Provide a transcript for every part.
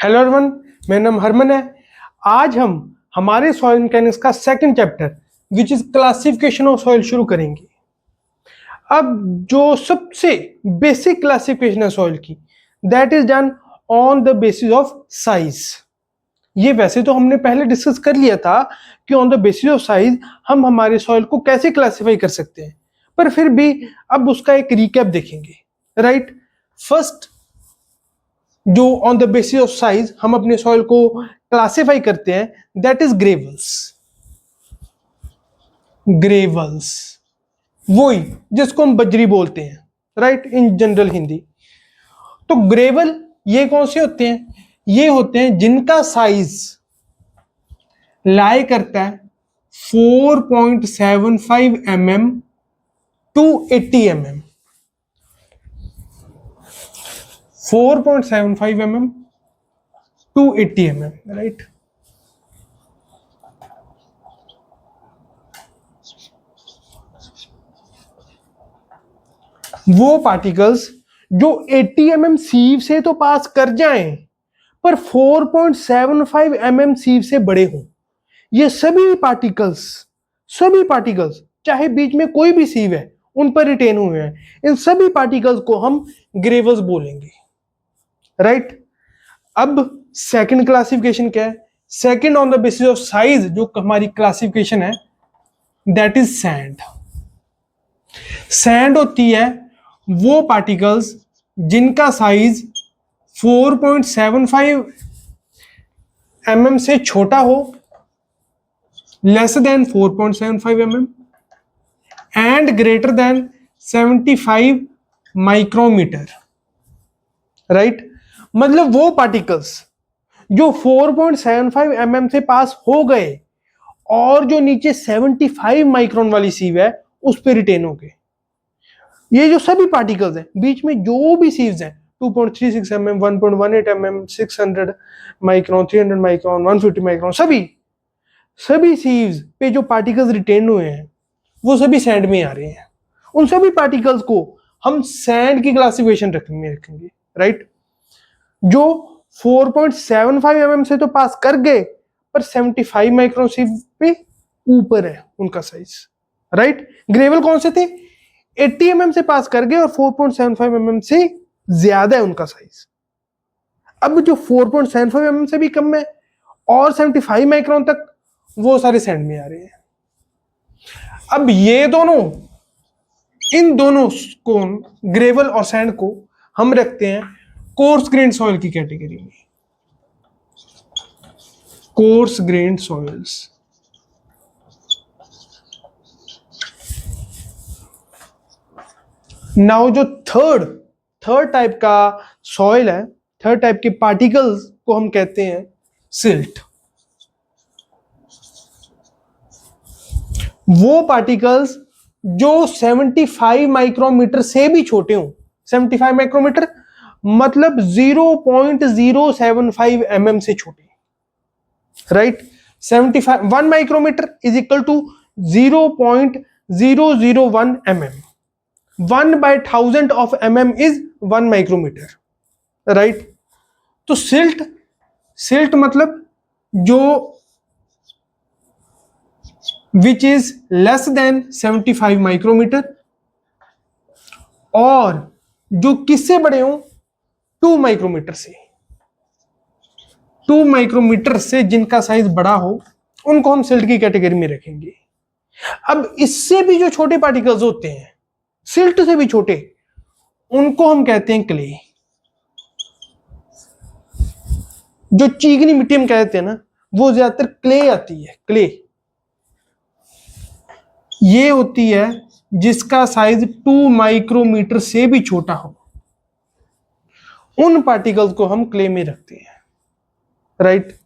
Hello everyone, मेरा नाम हरमन है। आज हम हमारे सॉइल मैकेनिक्स का second chapter which is classification of soil शुरू करेंगे। अब जो सबसे बेसिक क्लासिफिकेशन है सॉइल की, that is done on the basis of size. ये वैसे तो हमने पहले डिस्कस कर लिया था कि on the basis of size हम हमारे सॉइल को कैसे क्लासिफाई कर सकते हैं, पर फिर भी अब उसका एक रिकैप देखेंगे। राइट, फर्स्ट जो on the basis of size हम अपने सॉइल को क्लासिफाई करते हैं, दैट इज ग्रेवल्स। ग्रेवल्स वही जिसको हम बजरी बोलते हैं, राइट, इन जनरल हिंदी। तो ग्रेवल ये कौन से होते हैं? ये होते हैं जिनका साइज लाई करता है 4.75 mm to 80 mm। 4.75 mm to 80 mm, right. वो पार्टिकल्स जो 80 mm सीव से तो पास कर जाएं, पर 4.75 mm सीव से बड़े हों। ये सभी पार्टिकल्स चाहे बीच में कोई भी सीव है उन पर रिटेन हुए हैं, इन सभी पार्टिकल्स को हम ग्रेवल्स बोलेंगे। राइट, अब सेकंड क्लासिफिकेशन क्या है? Second on the basis of size जो हमारी क्लासिफिकेशन है, दैट इज सैंड। सैंड होती है वो पार्टिकल्स जिनका साइज 4.75 mm से छोटा हो, less than 4.75 mm and greater than 75 micrometer. Right, मतलब वो पार्टिकल्स जो 4.75 mm से पास हो गए और जो नीचे 75 माइक्रोन वाली सीव है उस पर रिटेन हो गए। ये जो सभी पार्टिकल्स हैं, बीच में जो भी सीव्स हैं 2.36 mm, 1.18 mm, 600 micron, 300 micron, 150 micron, सभी सीव्स पे जो पार्टिकल्स रिटेन हुए हैं वो सभी सैंड में आ रहे हैं। उन सभी पार्टिकल्स को हम सैंड की क्लासिफिकेशन रखेंगे। राइट, जो 4.75 mm से तो पास कर गए पर 75 माइक्रोन सीव पे ऊपर है उनका साइज। राइट, ग्रेवल कौन से थे? 80 mm से पास कर गए और 4.75 mm से ज्यादा है उनका साइज। अब जो 4.75 mm से भी कम है और 75 माइक्रोन तक, वो सारे सैंड में आ रहे हैं। अब ये दोनों, इन दोनों को, ग्रेवल और सैंड को हम रखते हैं कोर्स ग्रेन सॉइल की कैटेगरी में। Coarse grain soils. नाउ जो थर्ड टाइप का सॉइल है, थर्ड टाइप के पार्टिकल्स को हम कहते हैं सिल्ट। वो पार्टिकल्स जो 75 माइक्रोमीटर से भी छोटे हों। 75 माइक्रोमीटर मतलब 0.075 mm से छोटे। Right, 75 1 micrometer is equal to 0.001 mm। 1/1000 of mm is 1 micrometer. Right, तो सिल्ट मतलब जो which is less than 75 micrometer और जो किससे बड़े हों? 2 माइक्रोमीटर से। 2 माइक्रोमीटर से जिनका साइज बड़ा हो उनको हम सिल्ट की कैटेगरी में रखेंगे। अब इससे भी जो छोटे पार्टिकल्स होते हैं, सिल्ट से भी छोटे, उनको हम कहते हैं क्ले। जो चीकनी मिट्टी हम कहते हैं ना, वो ज्यादातर क्ले आती है। क्ले ये होती है जिसका साइज 2 माइक्रोमीटर से भी छोटा हो, उन पार्टिकल्स को हम क्ले में रखते हैं। राइट,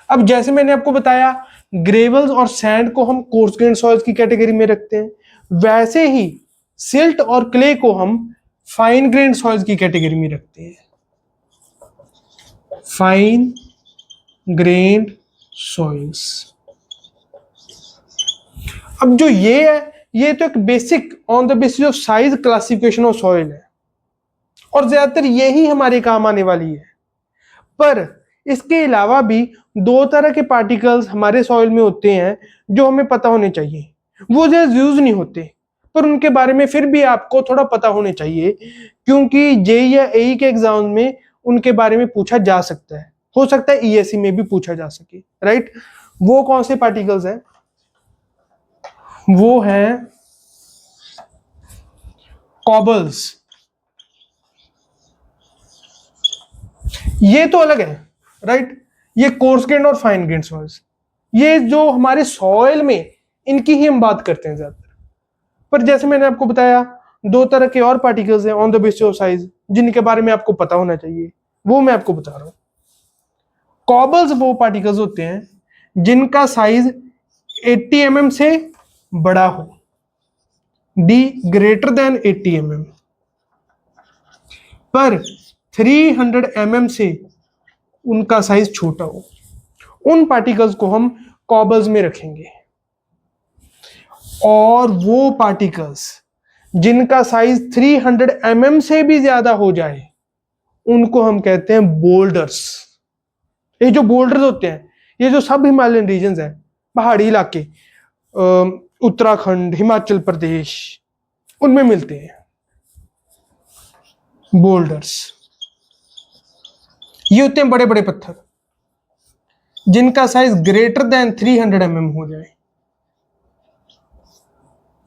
अब जैसे मैंने आपको बताया ग्रेवल्स और सैंड को हम कोर्स ग्रेन सॉइल्स की कैटेगरी में रखते हैं, वैसे ही सिल्ट और क्ले को हम फाइन ग्रेन सॉइल्स की कैटेगरी में रखते हैं। Fine grain soils. अब जो ये है, ये तो एक basic on the basis of size classification of soil है और ज्यादातर यही हमारे काम आने वाली है। पर इसके अलावा भी दो तरह के पार्टिकल्स हमारे सॉइल में होते हैं जो हमें पता होने चाहिए। वो ज्यादा यूज नहीं होते, पर उनके बारे में फिर भी आपको थोड़ा पता होने चाहिए, क्योंकि जेई या एई के एग्जाम में उनके बारे में पूछा जा सकता है, हो सकता है ईएससी में भी पूछा जा सके, राइट। वो कौन से पार्टिकल्स हैं? वो हैं कॉबल्स। ये तो अलग है, राइट। ये कोर्स ग्रेन और फाइन ग्रेन सॉइल्स, ये जो हमारे सॉइल में इनकी ही हम बात करते हैं ज्यादातर। पर जैसे मैंने आपको बताया, दो तरह के और पार्टिकल्स हैं on the basis of size, जिनके बारे में आपको पता होना चाहिए, वो मैं आपको बता रहा हूं। कॉबल्स वो पार्टिकल्स होते हैं जिनका साइज 80 mm से बड़ा हो, डी ग्रेटर देन 80 mm, पर 300 mm से उनका साइज छोटा हो, उन पार्टिकल्स को हम कॉबल्स में रखेंगे। और वो पार्टिकल्स जिनका साइज 300 mm से भी ज्यादा हो जाए, उनको हम कहते हैं बोल्डर्स। ये जो बोल्डर्स होते हैं, ये जो सब हिमालयन रीजन्स हैं, पहाड़ी इलाके, उत्तराखंड, हिमाचल प्रदेश, उनमें मिलते हैं बोल्डर्स। ये होते हैं बड़े बड़े पत्थर जिनका साइज ग्रेटर देन 300 mm हो जाए,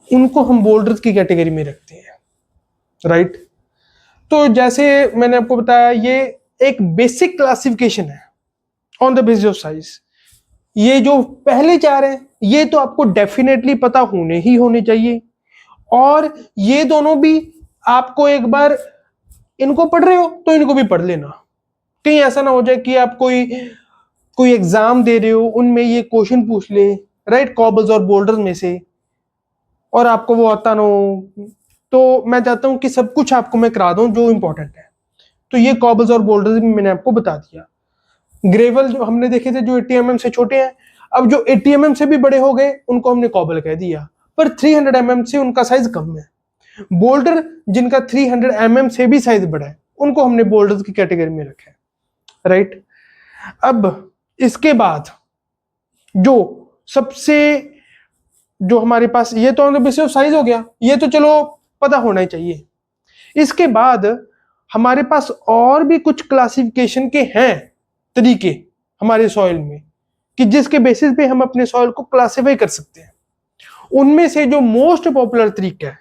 उनको हम बोल्डर्स की कैटेगरी में रखते हैं, राइट। तो जैसे मैंने आपको बताया, ये एक बेसिक क्लासिफिकेशन है on the basis of size. ये जो पहले चार हैं, ये तो आपको डेफिनेटली पता होने चाहिए। और ये दोनों भी आपको एक बार इनको पढ़ रहे हो तो इनको भी पढ़ लेना, कहीं ऐसा ना हो जाए कि आप कोई एग्जाम दे रहे हो, उनमें ये क्वेश्चन पूछ ले, राइट, कॉबल्स और बोल्डर्स में से, और आपको वो आता ना हो। तो मैं चाहता हूं कि सब कुछ आपको मैं करा दूं जो इंपॉर्टेंट है। तो ये कॉबल्स और बोल्डर्स भी मैंने आपको बता दिया। ग्रेवल जो हमने देखे थे जो 80 mm से छोटे हैं, अब जो 80 mm से भी बड़े हो गए उनको हमने कॉबल कह दिया, पर 300 mm से उनका साइज कम है। बोल्डर जिनका 300 mm से भी साइज बड़ा है, उनको हमने बोल्डर्स की कैटेगरी में रखा है, राइट। अब इसके बाद जो सबसे जो हमारे पास, ये तो on the basis of size हो गया, ये तो चलो पता होना ही चाहिए। इसके बाद हमारे पास और भी कुछ क्लासिफिकेशन के हैं तरीके हमारे सॉइल में, कि जिसके बेसिस पे हम अपने सॉइल को क्लासिफाई कर सकते हैं। उनमें से जो मोस्ट पॉपुलर तरीका है,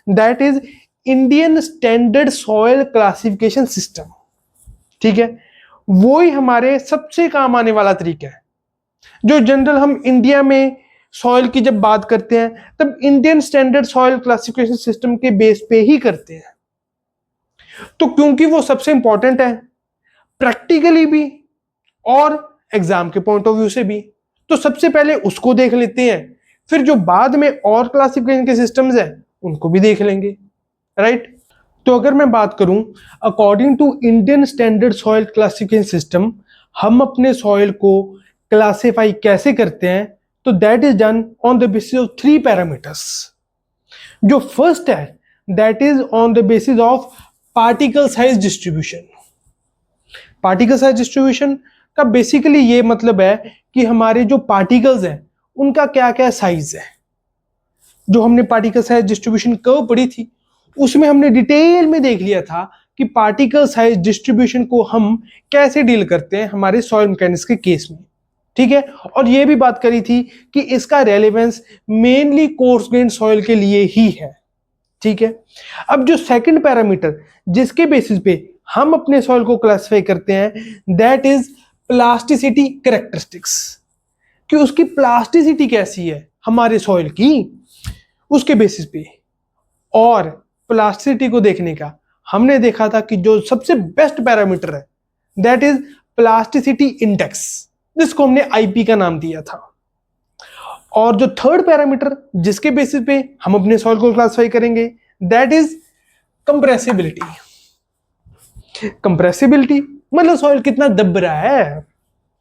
that is Indian standard soil classification system, ठीक है। वो ही हमारे सबसे काम आने वाला तरीका है। जो जनरल हम इंडिया में सॉइल की जब बात करते हैं, तब Indian standard soil classification system के बेस पे ही करते हैं। तो क्योंकि वो सबसे इंपॉर्टेंट है प्रैक्टिकली भी और एग्जाम के पॉइंट ऑफ व्यू से भी, तो सबसे पहले उसको देख लेते हैं, फिर जो बाद में और क्लासिफिकेशन के सिस्टम्स हैं उनको भी देख लेंगे, राइट। तो अगर मैं बात करूं, according to Indian standard soil classification system, हम अपने सॉइल को क्लासिफाई कैसे करते हैं, तो that is done on the basis of 3 parameters. जो फर्स्ट है, that is on the basis of particle size distribution. Particle size distribution का बेसिकली ये मतलब है कि हमारे जो पार्टिकल्स हैं उनका क्या क्या साइज है। जो हमने पार्टिकल साइज डिस्ट्रीब्यूशन कर्व पढ़ी थी, उसमें हमने डिटेल में देख लिया था कि पार्टिकल साइज डिस्ट्रीब्यूशन को हम कैसे डील करते हैं हमारे सॉइल मैकेनिक्स के केस में, ठीक है। और ये भी बात करी थी कि इसका relevance mainly course grain soil के लिए ही है, ठीक है। अब जो सेकंड पैरामीटर जिसके बेसिस पे हम अपने सॉइल को क्लासिफाई करते हैं, दैट इज प्लास्टिसिटी कैरेक्टरिस्टिक्स, कि उसकी प्लास्टिसिटी कैसी है हमारे सॉइल की, उसके बेसिस पे। और प्लास्टिसिटी को देखने का हमने देखा था कि जो सबसे बेस्ट पैरामीटर है, दैट इज प्लास्टिसिटी इंडेक्स, जिसको हमने आईपी का नाम दिया था। और जो थर्ड पैरामीटर जिसके बेसिस पे हम अपने सॉइल को क्लासिफाई करेंगे, दैट इज कंप्रेसिबिलिटी। कंप्रेसिबिलिटी मतलब सॉइल कितना दब रहा है,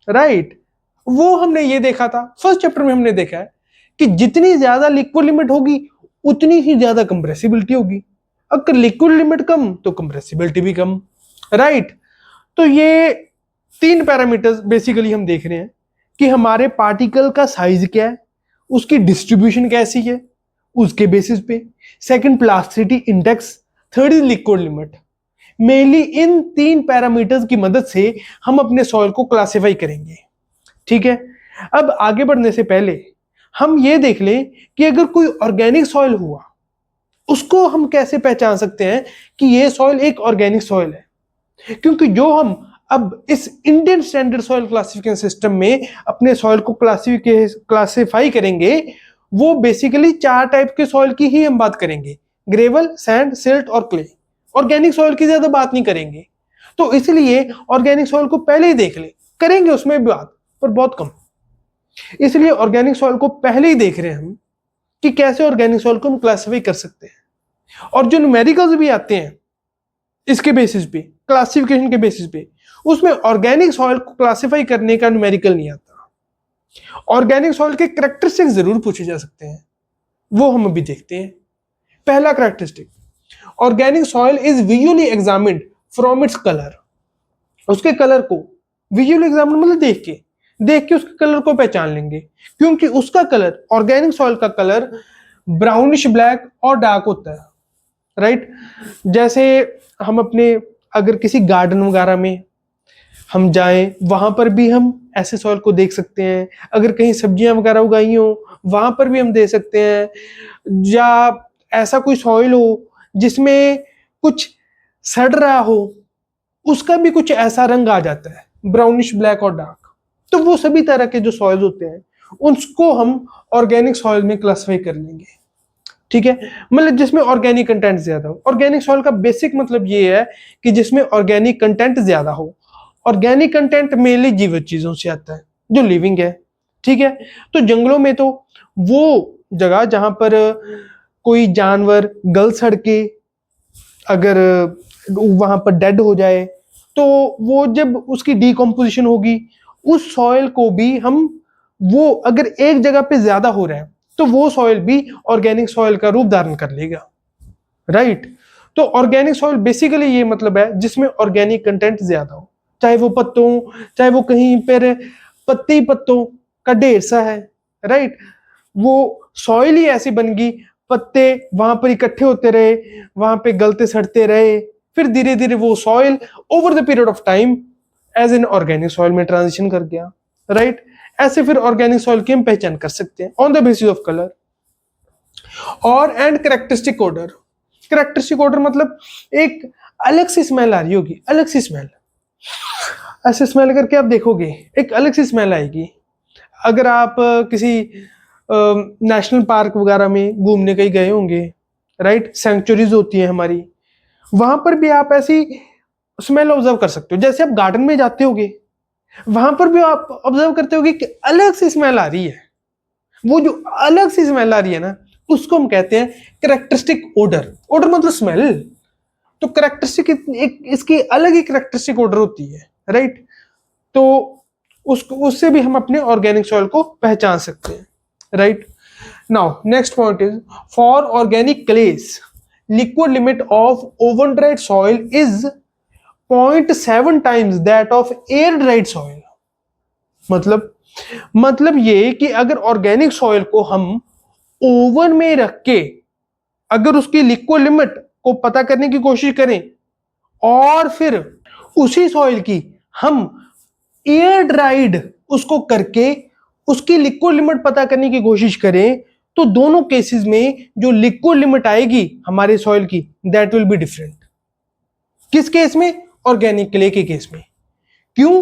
राइट। वो हमने ये देखा था फर्स्ट चैप्टर में, हमने देखा है कि जितनी ज्यादा लिक्विड लिमिट होगी उतनी ही ज्यादा कंप्रेसिबिलिटी होगी। अगर लिक्विड लिमिट कम तो कंप्रेसिबिलिटी भी कम, राइट। तो ये तीन पैरामीटर्स बेसिकली हम देख रहे हैं कि हमारे पार्टिकल का साइज क्या है, उसकी डिस्ट्रीब्यूशन कैसी है, उसके बेसिस पे। Second plasticity index, third is liquid limit. Mainly इन तीन पैरामीटर्स की मदद से हम अपने सॉइल को क्लासिफाई करेंगे। ठीक है, अब आगे बढ़ने से पहले हम ये देख लें कि अगर कोई ऑर्गेनिक सॉइल हुआ, उसको हम कैसे पहचान सकते हैं कि ये सॉइल एक ऑर्गेनिक सॉइल है। क्योंकि जो हम अब इस Indian standard soil classification system में अपने सॉइल को क्लासिफाई करेंगे, वो बेसिकली चार टाइप के सॉइल की ही हम बात करेंगे, ग्रेवल, सैंड, सिल्ट और क्ले। ऑर्गेनिक सॉइल की ज्यादा बात नहीं करेंगे। तो इसलिए ऑर्गेनिक सॉइल को पहले ही देख ले, करेंगे उसमें भी बात पर बहुत कम। इसलिए ऑर्गेनिक सॉइल को पहले ही देख रहे हैं हम कि कैसे ऑर्गेनिक सॉइल को हम क्लासिफाई कर सकते हैं। और जो न्यूमेरिकल्स भी आते हैं इसके बेसिस पे, क्लासिफिकेशन के बेसिस पे, उसमें ऑर्गेनिक सॉइल को क्लासिफाई करने का न्यूमेरिकल नहीं आता। ऑर्गेनिक सॉइल के कैरेक्टरिस्टिक्स जरूर पूछे जा सकते हैं, वो हम अभी देखते हैं। पहला characteristic, organic soil is visually examined from its colour. उसके कलर को विजुअली एग्जामिन मतलब देख के उसके कलर को पहचान लेंगे, क्योंकि उसका कलर, ऑर्गेनिक सॉइल का कलर ब्राउनिश ब्लैक और डार्क होता है, राइट। जैसे हम अपने अगर किसी गार्डन वगैरह में हम जाएं, वहां पर भी हम ऐसे सॉइल को देख सकते हैं। अगर कहीं सब्जियां वगैरह उगाई हो, वहां पर भी हम देख सकते हैं। या ऐसा कोई सॉइल हो जिसमें कुछ सड़ रहा हो, उसका भी कुछ ऐसा रंग आ जाता है, ब्राउनिश ब्लैक और डार्क। तो वो सभी तरह के जो सॉइल्स होते हैं उसको हम ऑर्गेनिक सॉइल में क्लासिफाई कर लेंगे। ठीक है, मतलब जिसमें ऑर्गेनिक कंटेंट ज्यादा हो। ऑर्गेनिक सॉइल का बेसिक मतलब ये है कि जिसमें ऑर्गेनिक कंटेंट ज्यादा हो। ऑर्गेनिक कंटेंट मेनली जीवित चीजों से आता है जो लिविंग है। ठीक है, तो जंगलों में तो वो जगह जहां पर कोई जानवर गल सड़ के अगर वहां पर डेड हो जाए, तो वो जब उसकी डिकम्पोजिशन होगी, उस सॉइल को भी हम, वो अगर एक जगह पे ज्यादा हो रहा है तो वो सॉइल भी ऑर्गेनिक सॉइल का रूप धारण कर लेगा, राइट। तो ऑर्गेनिक सॉइल बेसिकली ये मतलब है जिसमें ऑर्गेनिक कंटेंट ज्यादा हो, चाहे वो पत्तों, चाहे वो कहीं पर पत्ते ही पत्तों का ढेर सा है, राइट। वो सॉइल ही ऐसी बन गई, पत्ते वहां पर इकट्ठे होते रहे, वहां पे गलते सड़ते रहे, फिर धीरे धीरे वो soil over the period of time as an organic soil में ट्रांजिशन कर गया, राइट। ऐसे फिर ऑर्गेनिक सॉइल की हम पहचान कर सकते हैं on the basis of colour और and characteristic order. Characteristic order मतलब एक अलग सी स्मेल आ रही होगी, अलग सी स्मेल। ऐसे स्मेल करके आप देखोगे एक अलग सी स्मेल आएगी। अगर आप किसी नेशनल पार्क वगैरह में घूमने कहीं गए होंगे, राइट, सेंचुरीज होती है हमारी, वहां पर भी आप ऐसी स्मेल ऑब्जर्व कर सकते हो। जैसे आप गार्डन में जाते होगे, वहां पर भी आप ऑब्जर्व करते होगे कि अलग सी स्मेल आ रही है। वो जो अलग सी स्मेल आ रही है ना, उसको हम कहते हैं कैरेक्टरिस्टिक ऑर्डर। ऑर्डर मतलब स्मेल। तो कैरेक्टरिस्टिक एक इसकी अलग ही कैरेक्टरिस्टिक ऑर्डर होती है, राइट। तो उसको, उससे भी हम अपने ऑर्गेनिक सॉइल को पहचान सकते हैं, right. Now next point is, for organic clays liquid limit of oven dried soil is 0.7 times that of air dried soil. मतलब ये कि अगर ऑर्गेनिक सॉइल को हम ओवन में रख के अगर उसकी लिक्विड लिमिट को पता करने की कोशिश करें और फिर उसी सॉइल की हम एयर ड्राइड उसको करके उसकी लिक्विड लिमिट पता करने की कोशिश करें, तो दोनों केसेस में जो लिक्विड लिमिट आएगी हमारे सॉइल की, दैट विल बी डिफरेंट। किस केस में? ऑर्गेनिक क्ले के केस में। क्यों?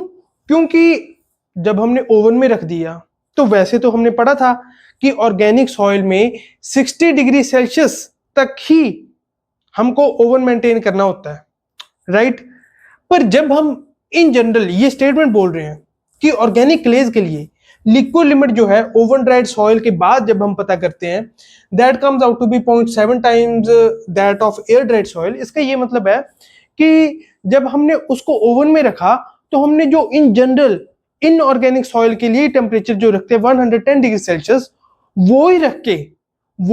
क्योंकि जब हमने ओवन में रख दिया तो वैसे तो हमने पढ़ा था कि ऑर्गेनिक सॉइल में 60 डिग्री सेल्सियस तक ही हमको ओवन मेंटेन करना होता है, राइट। पर जब हम इन जनरल ये स्टेटमेंट बोल रहे हैं कि ऑर्गेनिक क्लेज के लिए लिक्विड लिमिट जो है ओवन ड्राइड सॉइल के बाद जब हम पता करते हैं, that comes out to be 0.7 times that of air dried soil. इसका ये मतलब है कि जब हमने उसको ओवन में रखा तो हमने जो in general in organic soil के लिए टेम्परेचर जो रखते हैं 110 डिग्री सेल्सियस, वो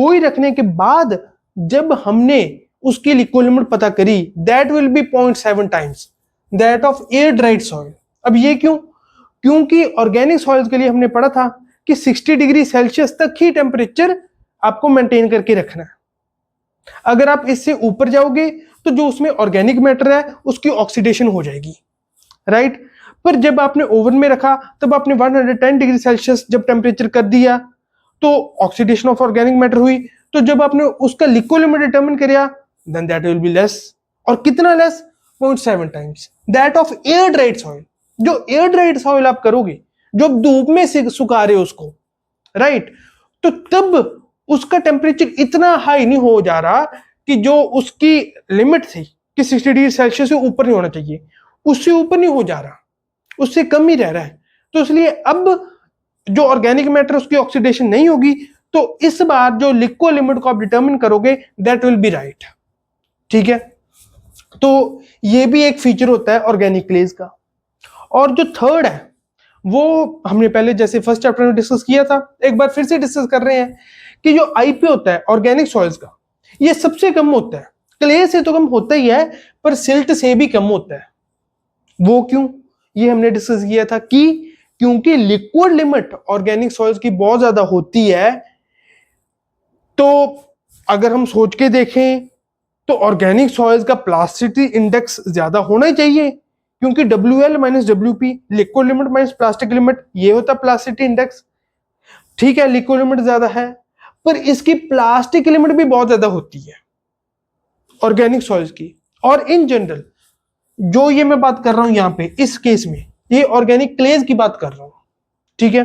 ही रखने के बाद जब हमने उसकी लिक्विड लिमिट पता करी, that will B 0.7 times that of air dried soil. अब ये क्यों? क्योंकि ऑर्गेनिक सॉइल्स के लिए हमने पढ़ा था कि 60 डिग्री सेल्सियस तक ही टेम्परेचर आपको मेंटेन करके रखना है। अगर आप इससे ऊपर जाओगे तो जो उसमें ऑर्गेनिक मैटर है उसकी ऑक्सीडेशन हो जाएगी, राइट। पर जब आपने ओवन में रखा तब आपने 110 डिग्री सेल्सियस जब टेम्परेचर कर दिया तो ऑक्सीडेशन ऑफ ऑर्गेनिक मैटर हुई। तो जब आपने उसका लिक्विड डिटरमिन किया then that will be less. और कितना less? 0.7 times that of air dried soil. जो एयर ड्राइड सॉइल आप करोगे, जो धूप में से सुखा रहे हो उसको, राइट, तो तब उसका टेम्परेचर इतना हाई नहीं हो जा रहा कि जो उसकी लिमिट थी कि 60 डिग्री सेल्सियस से ऊपर नहीं होना चाहिए, उससे ऊपर नहीं हो जा रहा, उससे कम ही रह रहा है। तो इसलिए अब जो ऑर्गेनिक मैटर उसकी ऑक्सीडेशन नहीं होगी, तो इस बार जो लिक्विड लिमिट को आप डिटरमिन करोगे दैट विल बी राइट, ठीक है। तो ये भी एक फीचर होता है ऑर्गेनिक क्लेज का। और जो थर्ड है वो हमने पहले जैसे फर्स्ट चैप्टर में डिस्कस किया था, एक बार फिर से डिस्कस कर रहे हैं कि जो आईपी होता है ऑर्गेनिक सॉइल्स का, ये सबसे कम होता है। क्ले से तो कम होता ही है, पर सिल्ट से भी कम होता है। वो क्यों? ये हमने डिस्कस किया था कि क्योंकि लिक्विड लिमिट ऑर्गेनिक सॉइल्स की बहुत ज्यादा होती है। तो अगर हम सोच के देखें तो ऑर्गेनिक सॉइल्स का प्लास्टिसिटी इंडेक्स ज्यादा होना ही चाहिए, क्योंकि WL minus WP liquid limit minus plastic limit, ये होता है प्लास्टिसिटी इंडेक्स। ठीक है, लिक्विड लिमिट ज्यादा है, पर इसकी प्लास्टिक लिमिट भी बहुत ज्यादा होती है ऑर्गेनिक सॉइल्स की। और इन जनरल जो ये मैं बात कर रहा हूं यहां पे इस केस में, ये ऑर्गेनिक क्लेज की बात कर रहा हूं, ठीक है।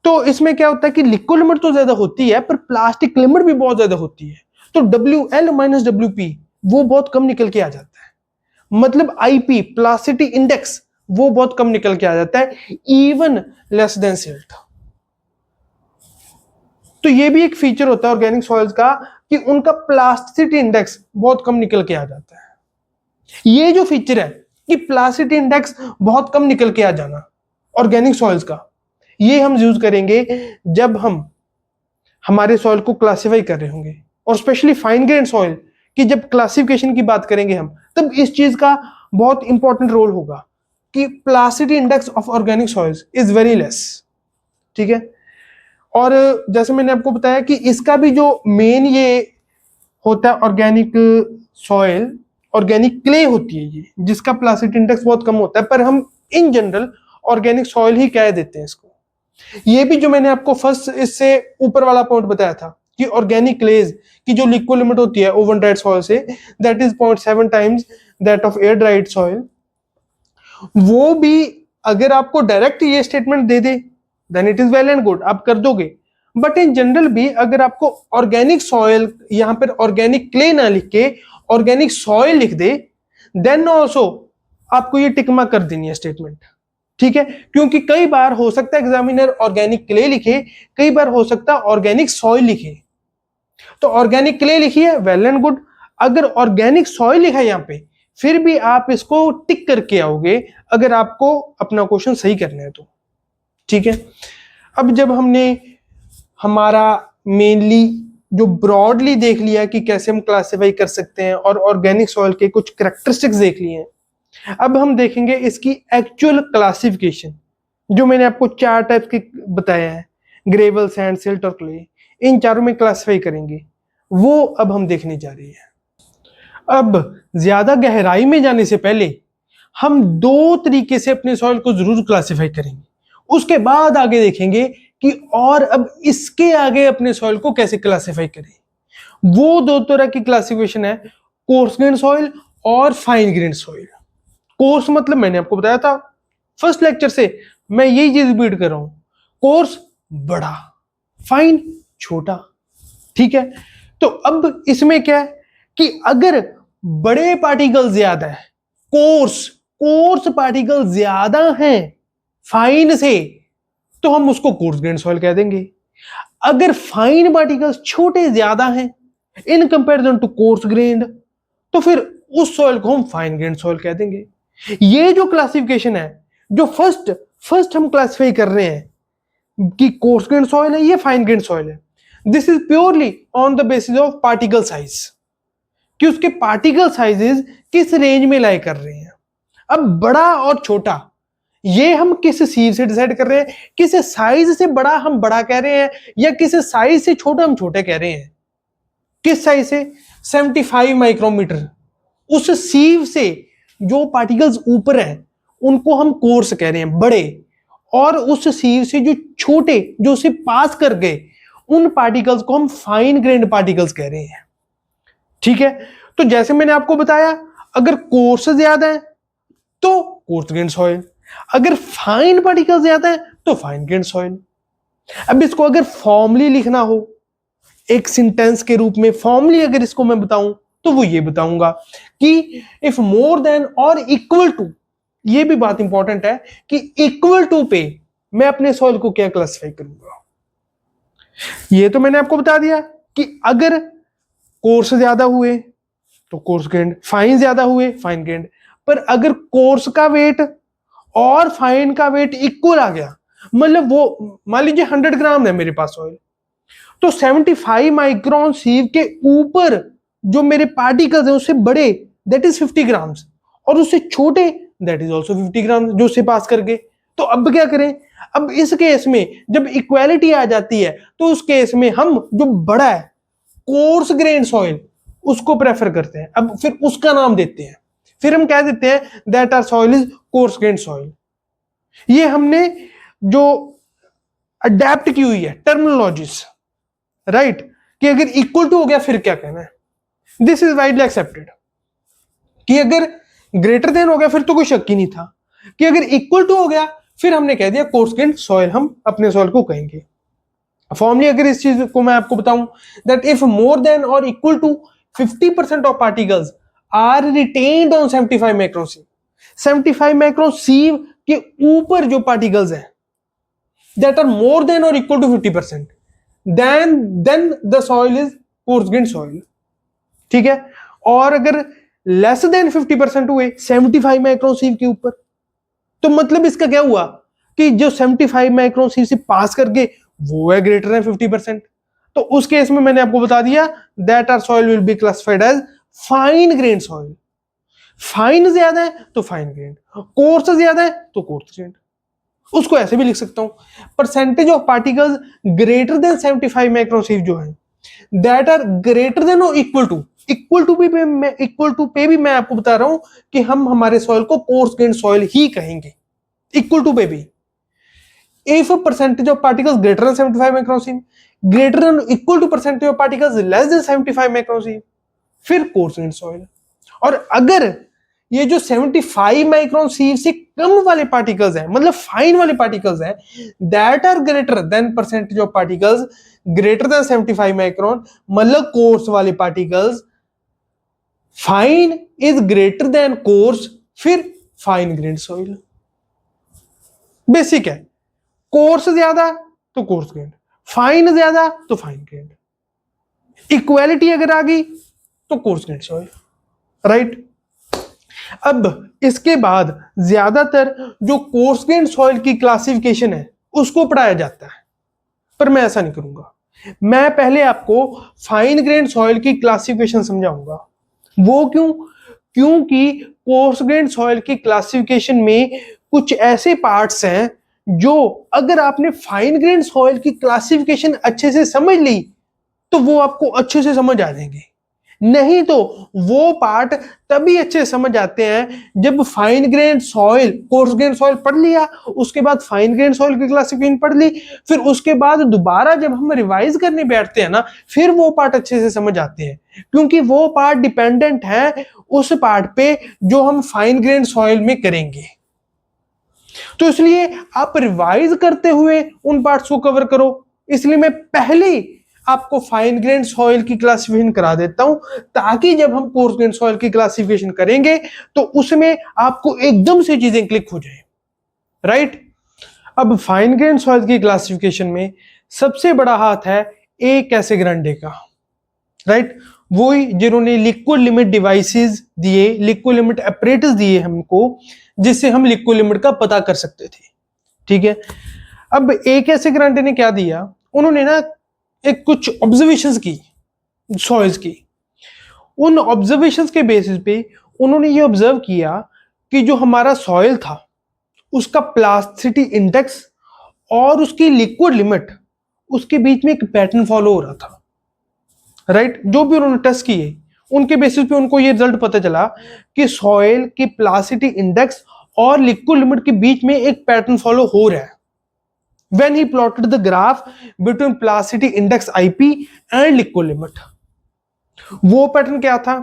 तो इसमें क्या होता है कि लिक्विड लिमिट तो ज्यादा होती है, पर प्लास्टिक लिमिट भी बहुत ज्यादा होती है। तो WL माइनस WP वो बहुत कम निकल के आ जाता है, मतलब IP प्लास्टिसिटी इंडेक्स वो बहुत कम निकल के आ जाता है, इवन लेस देन सिल्ट। तो ये भी एक फीचर होता है ऑर्गेनिक सॉइल्स का कि उनका प्लास्टिसिटी इंडेक्स बहुत कम निकल के आ जाता है। ये जो फीचर है कि प्लास्टिसिटी इंडेक्स बहुत कम निकल के आ जाना ऑर्गेनिक सॉइल्स का, ये हम यूज करेंगे जब हम हमारे सॉइल को क्लासिफाई कर रहे होंगे, और स्पेशली फाइन ग्रेन सॉइल की जब क्लासिफिकेशन की बात करेंगे हम, तब इस चीज का बहुत इंपॉर्टेंट रोल होगा कि plasticity index of organic soils is very less, ठीक है। और जैसे मैंने आपको बताया कि इसका भी जो मेन ये होता है ऑर्गेनिक सॉइल, ऑर्गेनिक क्ले होती है ये, जिसका प्लास्टिसिटी इंडेक्स बहुत कम होता है, पर हम इन जनरल ऑर्गेनिक सॉइल ही कह देते हैं इसको। ये भी जो मैंने आपको फर्स्ट इससे ऊपर वाला पॉइंट बताया था कि ऑर्गेनिक क्लेज की जो लिक्विड लिमिट होती है ओवन ड्राइड सॉइल से, that is 0.7 times that of air dried soil. वो भी अगर आपको डायरेक्ट ये स्टेटमेंट दे दे then it is well and good, आप कर दोगे। बट इन जनरल भी अगर आपको ऑर्गेनिक सॉइल यहां पर ऑर्गेनिक क्ले ना लिख के ऑर्गेनिक सॉइल लिख दे, देन ऑल्सो आपको ये टिक मार्क कर देनी है स्टेटमेंट, ठीक है। क्योंकि कई बार हो सकता है एग्जामिनर ऑर्गेनिक क्ले लिखे, कई बार हो सकता है ऑर्गेनिक सॉइल लिखे। तो ऑर्गेनिक क्ले लिखी है, वेल एंड गुड। अगर ऑर्गेनिक सॉइल लिखा है यहां पे, फिर भी आप इसको टिक करके आओगे अगर आपको अपना क्वेश्चन सही करना है तो, ठीक है। अब जब हमने हमारा मेनली जो ब्रॉडली देख लिया कि कैसे हम क्लासिफाई कर सकते हैं और ऑर्गेनिक सॉइल के कुछ कैरेक्टरिस्टिक्स देख लिए हैं, अब हम देखेंगे इसकी एक्चुअल क्लासिफिकेशन। जो मैंने आपको 4 टाइप के बताया है, ग्रेवल, सैंड, सिल्ट और क्ले, इन चारों में क्लासिफाई करेंगे, वो अब हम देखने जा रहे हैं। अब ज्यादा गहराई में जाने से पहले हम 2 तरीके से अपने सॉइल को जरूर क्लासिफाई करेंगे, उसके बाद आगे देखेंगे कि और अब इसके आगे अपने सॉइल को कैसे क्लासिफाई करें। वो 2 तरह की क्लासिफिकेशन है, कोर्स ग्रेन सॉइल और फाइन ग्रेन सॉइल। कोर्स मतलब मैंने आपको बताया था फर्स्ट लेक्चर से, मैं यही चीज रिपीट कर रहा हूं, कोर्स बड़ा, फाइन छोटा, ठीक है। तो अब इसमें क्या है कि अगर बड़े पार्टिकल ज्यादा है, कोर्स पार्टिकल ज्यादा हैं फाइन से, तो हम उसको कोर्स ग्रेन सॉइल कह देंगे। अगर फाइन पार्टिकल्स छोटे ज्यादा हैं in comparison to coarse grained, तो फिर उस सॉइल को हम फाइन ग्रेन सॉइल कह देंगे। ये जो क्लासिफिकेशन है, जो फर्स्ट हम क्लासिफाई कर रहे हैं कि कोर्स ग्रेन सॉइल है, ये फाइन ग्रेन सॉइल है, this is purely on the basis of particle size, कि उसके पार्टिकल साइजेस किस रेंज में लाई कर रहे हैं। अब बड़ा और छोटा ये हम किस सीव से डिसाइड कर रहे हैं, किस साइज से बड़ा हम बड़ा कह रहे हैं या किस साइज से छोटा हम छोटे कह रहे हैं। किस साइज से? 75 माइक्रोमीटर। उस सीव से जो पार्टिकल्स ऊपर हैं उनको हम कोर्स कह रहे हैं, बड़े, और उस सीव से जो छोटे, जो उसे पास कर गए, उन पार्टिकल्स को हम फाइन ग्रेन्ड पार्टिकल्स कह रहे हैं। ठीक है, तो जैसे मैंने आपको बताया, अगर कोर्स ज्यादा है तो कोर्स ग्रेन्ड सॉइल, अगर फाइन पार्टिकल ज्यादा है तो फाइन ग्रेन्ड सॉइल। अब इसको अगर फॉर्मली लिखना हो, एक सेंटेंस के रूप में फॉर्मली अगर इसको मैं बताऊं, तो वो ये बताऊंगा कि इफ मोर देन और इक्वल टू, ये भी बात इंपॉर्टेंट है कि इक्वल टू पे मैं अपने सॉइल को क्या क्लासिफाई करूंगा। ये तो मैंने आपको बता दिया कि अगर कोर्स ज्यादा हुए तो कोर्स ग्रेन्ड, फाइन ज्यादा हुए फाइन ग्रेन्ड। पर अगर कोर्स का वेट और फाइन का वेट इक्वल आ गया, मतलब वो मान लीजिए 100 ग्राम है मेरे पास सॉइल, तो 75 माइक्रोन सीव के ऊपर जो मेरे पार्टिकल्स हैं उससे बड़े दैट इज 50 ग्राम्स, और उससे छोटे दैट इज ऑल्सो 50 ग्राम्स जो उससे पास कर गए। तो अब क्या करें? अब इस केस में जब इक्वालिटी आ जाती है तो उस केस में हम जो बड़ा है कोर्स ग्रेन सॉइल उसको प्रेफर करते हैं। अब फिर उसका नाम देते हैं, फिर हम कह देते हैं that our soil is coarse grain soil. ये हमने जो अडेप्ट की हुई है टर्मिनोलॉजीज, राइट, कि अगर इक्वल टू हो गया फिर क्या कहना है। दिस इज वाइडली एक्सेप्टेड कि अगर ग्रेटर देन हो गया फिर तो कोई शक ही नहीं था, कि अगर इक्वल टू हो गया फिर हमने कह दिया कोर्स ग्रेन्ड सॉइल, हम अपने सॉइल को कहेंगे। फॉर्मली अगर इस चीज को मैं आपको बताऊं, दैट इफ मोर देन और equal to 50% of particles are retained on 75 micron sieve, 75 micron sieve के ऊपर जो पार्टिकल्स हैं दैट आर मोर देन और equal to 50%, then the soil is coarse grained soil। ठीक है, और अगर लेस देन 50% हुए 75 माइक्रोन सीव के ऊपर, तो मतलब इसका क्या हुआ कि जो 75 माइक्रोन सीव से पास करके वो है ग्रेटर देन 50%। तो उस केस में मैंने आपको बता दिया that our soil will be classified as fine grain soil. Fine ज्यादा है तो फाइन ग्रेन, कोर्स ज्यादा है तो कोर्स ग्रेन। उसको ऐसे भी लिख सकता हूं, percentage of particles greater than 75 micron सीव जो है दैट आर ग्रेटर देन और इक्वल टू, इक्वल टू पे भी मैं आपको बता रहा हूं कि हम हमारे सॉइल को कोर्स ग्रेन सॉइल ही कहेंगे, इक्वल टू पे भी। If percentage of particles greater than 75 micron sieve, greater than equal to percentage of particles less than 75 micron sieve, फिर कोर्स ग्रेन सॉइल। और अगर ये जो 75 माइक्रोन सीव से कम वाले पार्टिकल्स हैं, मतलब फाइन वाले पार्टिकल्स हैं, that are greater than percentage of particles greater than 75 micron, मतलब कोर्स वाले particles, fine is greater than coarse, फिर फाइन ग्रेन्ड सॉइल। बेसिक है, कोर्स ज्यादा तो कोर्स ग्रेन्ड, फाइन ज्यादा तो फाइन ग्रेन्ड, इक्वालिटी अगर आ गई तो कोर्स ग्रेन्ड सॉइल, राइट। अब इसके बाद ज्यादातर जो कोर्स ग्रेन्ड सॉइल की क्लासिफिकेशन है उसको पढ़ाया जाता है, पर मैं ऐसा नहीं करूंगा। मैं पहले आपको फाइन ग्रेन्ड सॉइल की क्लासिफिकेशन समझाऊंगा। वो क्यों? क्योंकि कोर्स ग्रेन्ड सॉइल की क्लासिफिकेशन में कुछ ऐसे पार्ट्स हैं जो अगर आपने फाइन ग्रेन्ड सॉइल की क्लासिफिकेशन अच्छे से समझ ली तो वो आपको अच्छे से समझ आ जाएंगे। नहीं तो वो पार्ट तभी अच्छे समझ आते हैं जब fine grain soil, course grain soil पढ़ लिया, उसके बाद फाइन ग्रेन सॉइल की क्लासिफिकेशन पढ़ ली, फिर उसके बाद दोबारा जब हम रिवाइज करने बैठते हैं ना, फिर वो पार्ट अच्छे से समझ आते हैं, क्योंकि वो पार्ट डिपेंडेंट है उस पार्ट पे जो हम फाइन ग्रेन सॉइल में करेंगे। तो इसलिए आप रिवाइज करते हुए उन पार्ट्स को कवर करो। इसलिए मैं पहले आपको फाइन ग्रेन सॉइल की क्लासिफिकेशन करा देता हूं, ताकि जब हम कोर्स ग्रेन सॉइल की क्लासिफिकेशन करेंगे तो उसमें आपको एकदम से चीजें क्लिक हो जाए, राइट। अब फाइन ग्रेन सॉइल की क्लासिफिकेशन में सबसे बड़ा हाथ है ए कैसेग्रांडे का, राइट। वही जिन्होंने लिक्विड लिमिट डिवाइसेस दिए, लिक्विड लिमिट अपरेटस दिए हमको, जिससे हम लिक्विड लिमिट का पता कर सकते थे, ठीक है। अब ए कैसेग्रांडे ने क्या दिया, उन्होंने ना एक कुछ ऑब्जर्वेशंस की सॉइल्स की। उन ऑब्जर्वेशंस के बेसिस पे उन्होंने ये ऑब्जर्व किया कि जो हमारा सॉइल था उसका प्लास्टिसिटी इंडेक्स और उसकी लिक्विड लिमिट, उसके बीच में एक पैटर्न फॉलो हो रहा था, राइट। जो भी उन्होंने टेस्ट किए उनके बेसिस पे उनको ये रिजल्ट पता चला कि सॉइल की प्लास्टिसिटी इंडेक्स और लिक्विड लिमिट के बीच में एक पैटर्न फॉलो हो रहा है। When he plotted the graph between plasticity index IP and liquid limit, वो पैटर्न क्या था?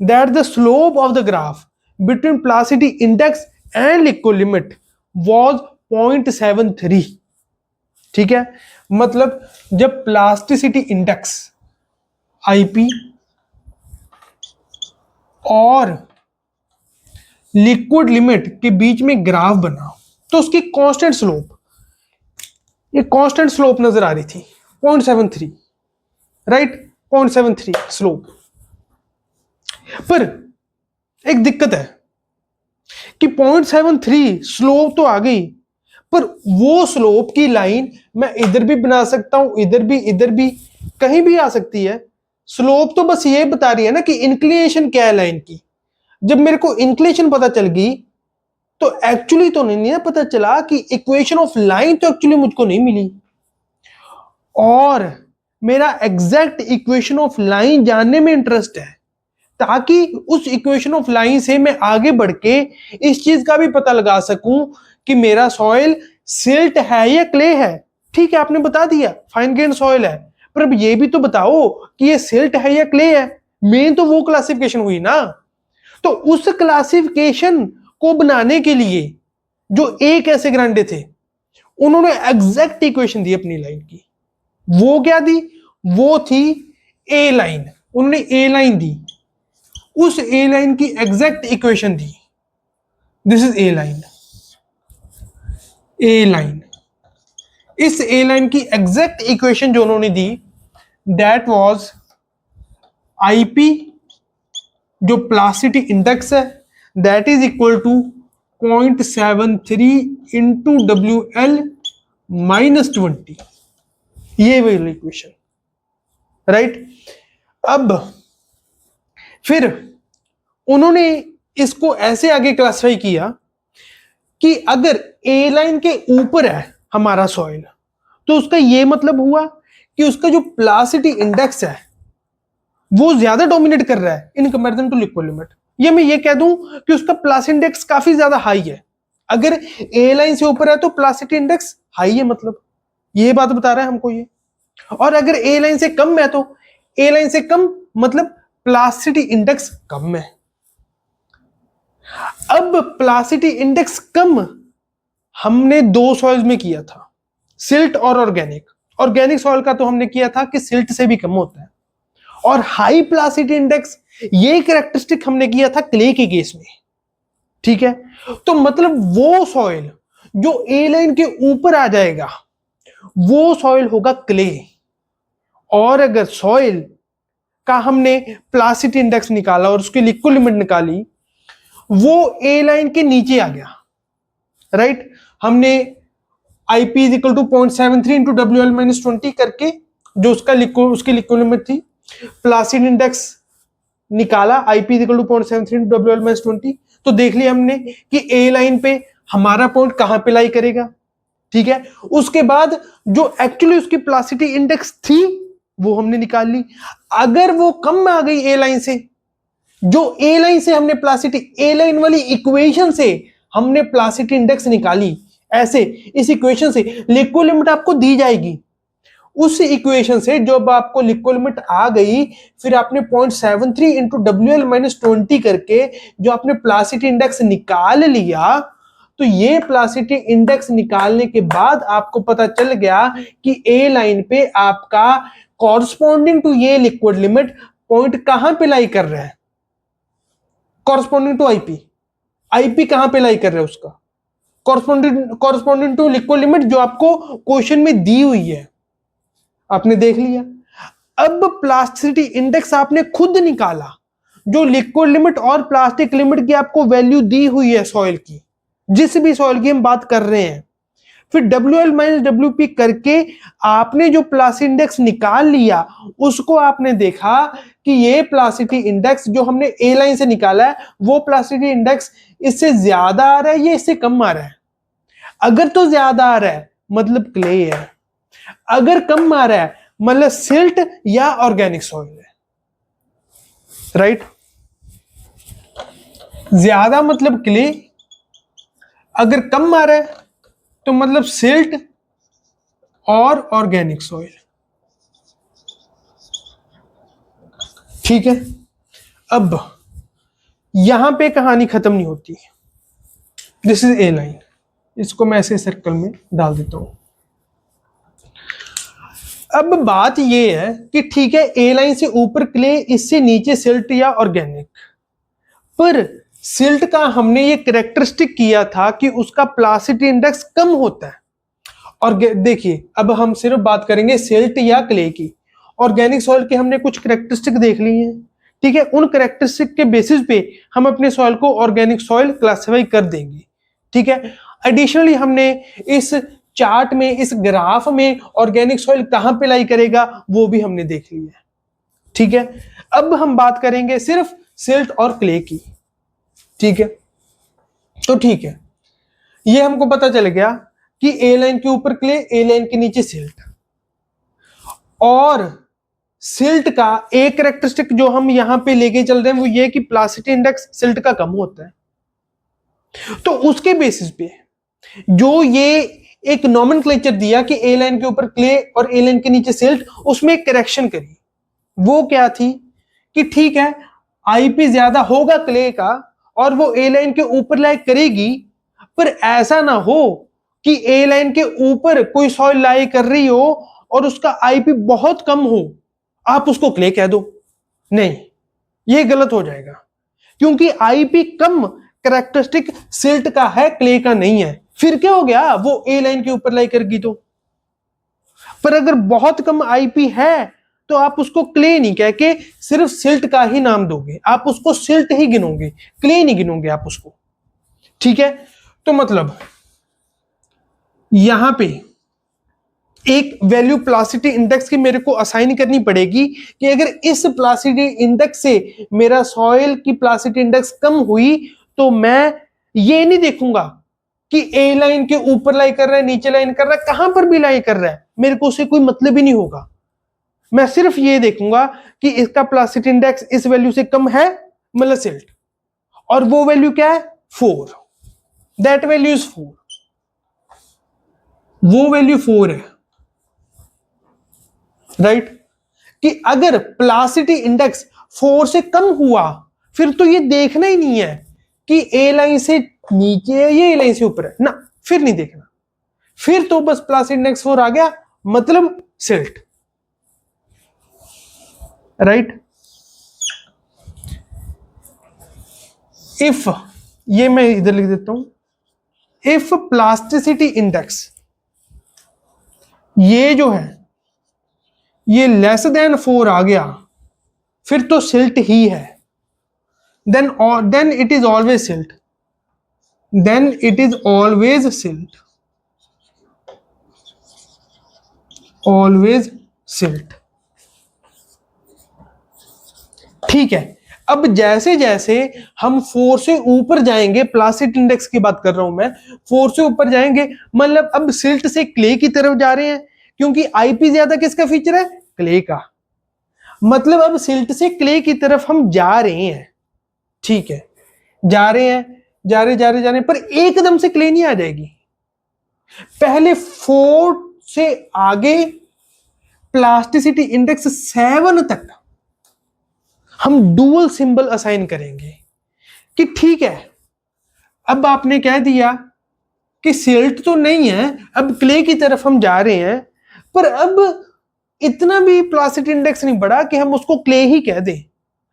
That the slope of the graph between plasticity index and liquid limit was 0.73. ठीक है, मतलब जब प्लास्टिसिटी इंडेक्स IP और लिक्विड लिमिट के बीच में ग्राफ बना तो उसकी कांस्टेंट स्लोप, ये कांस्टेंट स्लोप नजर आ रही थी 0.73, राइट, 0.73 स्लोप। पर एक दिक्कत है कि 0.73 स्लोप तो आ गई, पर वो स्लोप की लाइन मैं इधर भी बना सकता हूं, इधर भी कहीं भी आ सकती है। स्लोप तो बस ये बता रही है ना कि इंक्लिनेशन क्या है लाइन की। जब मेरे को इंक्लिनेशन पता चल गई तो एक्चुअली तो नहीं पता चला कि इक्वेशन ऑफ लाइन तो एक्चुअली मुझको नहीं मिली, और मेरा एग्जैक्ट इक्वेशन ऑफ लाइन जानने में इंटरेस्ट है, ताकि उस इक्वेशन ऑफ लाइन से मैं आगे बढ़ के इस चीज का भी पता लगा सकूं कि मेरा सॉइल सिल्ट है या क्ले है। ठीक है, आपने बता दिया फाइन ग्रेन सॉइल है, पर अब ये भी तो बताओ कि ये सिल्ट है या क्ले है। मेन तो वो क्लासिफिकेशन हुई ना। तो उस क्लासिफिकेशन को बनाने के लिए जो ए कैसे ग्रांडे थे, उन्होंने एग्जैक्ट इक्वेशन दी अपनी लाइन की। वो क्या दी? वो थी ए लाइन। उन्होंने ए लाइन दी, उस ए लाइन की एग्जैक्ट इक्वेशन दी। This is A line. A line, इस ए लाइन की एग्जैक्ट इक्वेशन जो उन्होंने दी, दैट वाज आईपी जो प्लास्टिसिटी इंडेक्स है, that is equal to 0.73 into WL -20। ये वाली इक्वेशन, राइट। अब फिर उन्होंने इसको ऐसे आगे क्लासिफाई किया कि अगर ए लाइन के ऊपर है हमारा सॉइल, तो उसका ये मतलब हुआ कि उसका जो प्लास्टिसिटी इंडेक्स है वो ज्यादा डोमिनेट कर रहा है in comparison to liquid limit. ये मैं ये कह दूं कि उसका प्लास्टिसिटी इंडेक्स काफी ज्यादा हाई है। अगर ए लाइन से ऊपर है तो प्लास्टिसिटी इंडेक्स हाई है, मतलब ये बात बता रहा है हमको ये। और अगर ए लाइन से कम है तो ए लाइन से कम मतलब प्लास्टिसिटी इंडेक्स कम है। अब प्लास्टिसिटी इंडेक्स कम हमने दो सॉइल्स में किया था, सिल्ट और ऑर्गेनिक। ऑर्गेनिक सॉइल का तो हमने किया था कि सिल्ट से भी कम होता है, और हाई प्लास्टिसिटी इंडेक्स ये कैरेक्टरिस्टिक हमने किया था क्ले के केस में। ठीक है, तो मतलब वो सॉइल जो ए लाइन के ऊपर आ जाएगा वो सॉइल होगा क्ले। और अगर सॉइल का हमने प्लास्टिसिटी इंडेक्स निकाला और उसकी लिक्विड लिमिट निकाली, वो ए लाइन के नीचे आ गया, राइट। हमने IP is equal to 0.73 into WL -20 करके जो उसकी लिक्विड लिमिट थी, प्लास्टिसिटी इंडेक्स निकाला, IP is equal to 0.73 into WL -20। तो देख लिया हमने कि ए लाइन पे हमारा पॉइंट कहां पे लाई करेगा। ठीक है, उसके बाद जो एक्चुअली उसकी प्लास्टिसिटी इंडेक्स थी वो हमने निकाल ली। अगर वो कम आ गई ए लाइन से, जो ए लाइन से हमने प्लास्टिसिटी, ए लाइन वाली इक्वेशन से हमने प्लास्टिसिटी इंडेक्स निकाली, ऐसे इस इक्वेशन से लिक्विड लिमिट आपको दी जाएगी। उस इक्वेशन से जब आपको लिक्विड लिमिट आ गई, फिर आपने 0.73 इंटू WL -20 करके जो आपने प्लास्टिसिटी इंडेक्स निकाल लिया, तो ये प्लास्टिसिटी इंडेक्स निकालने के बाद आपको पता चल गया कि ए लाइन पे आपका कॉरस्पॉन्डिंग टू ये लिक्विड लिमिट पॉइंट कहां पे लाई कर रहा है, कॉरस्पॉन्डिंग टू आईपी। आईपी कहां पे लाई कर रहा है उसका कॉरस्पॉन्डिंग टू लिक्विड लिमिट जो आपको क्वेश्चन में दी हुई है, आपने देख लिया। अब प्लास्टिसिटी इंडेक्स आपने खुद निकाला, जो लिक्विड लिमिट और प्लास्टिक लिमिट की आपको वैल्यू दी हुई है सॉइल की, जिस भी सॉइल की हम बात कर रहे हैं, फिर WL -WP करके आपने जो प्लास्टिसिटी इंडेक्स निकाल लिया, उसको आपने देखा कि ये प्लास्टिसिटी इंडेक्स जो हमने ए लाइन से निकाला है, वो प्लास्टिसिटी इंडेक्स इससे ज्यादा आ रहा है या इससे कम आ रहा है। अगर तो ज्यादा आ रहा है मतलब क्ले है, अगर कम आ रहा है मतलब सिल्ट या ऑर्गेनिक सॉइल है, राइट। ज्यादा मतलब क्ले, अगर कम आ रहा है तो मतलब सिल्ट और ऑर्गेनिक सॉइल। ठीक है, अब यहां पे कहानी खत्म नहीं होती। दिस इज ए लाइन, इसको मैं ऐसे सर्कल में डाल देता हूं। अब बात ये है कि ठीक है, ए लाइन से ऊपर क्ले, इससे नीचे सिल्ट या ऑर्गेनिक, पर सिल्ट का हमने ये कैरेक्टरिस्टिक किया था कि उसका प्लासिटी इंडेक्स कम होता है। और देखिए, अब हम सिर्फ बात करेंगे सिल्ट या क्ले की। ऑर्गेनिक सॉइल के हमने कुछ कैरेक्टरिस्टिक देख ली हैं, ठीक है, उन कैरेक्टरिस्टिक के बेसिस पे हम अपने सॉइल को ऑर्गेनिक सॉइल क्लासिफाई कर देंगे। ठीक है, एडिशनली हमने इस चार्ट में, इस ग्राफ में ऑर्गेनिक सॉइल कहां पे लाई करेगा वो भी हमने देख लिया। ठीक है, अब हम बात करेंगे सिर्फ सिल्ट और क्ले की। ठीक है, तो ठीक है, ये हमको पता चल गया कि ए लाइन के ऊपर क्ले, ए लाइन के नीचे सिल्ट। और सिल्ट का एक कैरेक्टरिस्टिक जो हम यहां पे लेके चल रहे हैं वो ये कि प्लासिटी इंडेक्स सिल्ट का कम होता है। तो उसके बेसिस पे जो ये एक नॉमेनक्लेचर दिया कि ए लाइन के ऊपर क्ले और ए लाइन के नीचे सिल्ट, उसमें एक करेक्शन करी। वो क्या थी कि ठीक है, आईपी ज्यादा होगा क्ले का और वो ए लाइन के ऊपर लाई करेगी, पर ऐसा ना हो कि ए लाइन के ऊपर कोई सॉइल लाई कर रही हो और उसका आईपी बहुत कम हो, आप उसको क्ले कह दो। नहीं, ये गलत हो जाएगा, क्योंकि आईपी कम कैरेक्टरिस्टिक सिल्ट का है, क्ले का नहीं है। फिर क्या हो गया, वो ए लाइन के ऊपर लाई करेगी तो। पर अगर बहुत कम आईपी है तो आप उसको क्ले नहीं कह के सिर्फ सिल्ट का ही नाम दोगे, आप उसको सिल्ट ही गिनोगे, क्ले नहीं गिनोगे आप उसको। ठीक है, तो मतलब यहां पे एक वैल्यू प्लासिटी इंडेक्स की मेरे को असाइन करनी पड़ेगी कि अगर इस प्लासिटी इंडेक्स से मेरा सॉइल की प्लासिटी इंडेक्स कम हुई तो मैं ये नहीं देखूंगा कि ए लाइन के ऊपर लाई कर रहा है, नीचे लाइन कर रहा है, कहां पर भी लाई कर रहा है, मेरे को उससे कोई मतलब ही नहीं होगा। मैं सिर्फ ये देखूंगा कि इसका प्लासिटी इंडेक्स इस वैल्यू से कम है मतलब सिल्ट, और वो वैल्यू क्या है 4, दैट वैल्यू इज 4, वो वैल्यू 4 है, राइट। कि अगर प्लासिटी इंडेक्स 4 से कम हुआ फिर तो ये देखना ही नहीं है कि ए लाइन से नीचे है या ए लाइन से ऊपर है ना, फिर नहीं देखना, फिर तो बस प्लासिटी इंडेक्स 4 आ गया मतलब सिल्ट, राइट। इफ, ये मैं इधर लिख देता हूं, इफ प्लास्टिसिटी इंडेक्स ये जो है ये लेस देन 4 आ गया फिर तो सिल्ट ही है, then it is always silt, then it is always silt, always silt. ठीक है, अब जैसे जैसे हम 4 से ऊपर जाएंगे, प्लासिटी इंडेक्स की बात कर रहा हूं मैं, 4 से ऊपर जाएंगे मतलब अब सिल्ट से क्ले की तरफ जा रहे हैं, क्योंकि आईपी ज्यादा किसका फीचर है, क्ले का, मतलब अब सिल्ट से क्ले की तरफ हम जा रहे हैं। ठीक है, जा रहे हैं, जा रहे हैं, पर एकदम से क्ले नहीं आ जाएगी, पहले 4 से आगे प्लास्टिसिटी इंडेक्स 7 तक हम डुअल सिंबल असाइन करेंगे कि ठीक है, अब आपने कह दिया कि सिल्ट तो नहीं है, अब क्ले की तरफ हम जा रहे हैं, पर अब इतना भी प्लासिटी इंडेक्स नहीं बढ़ा कि हम उसको क्ले ही कह दें,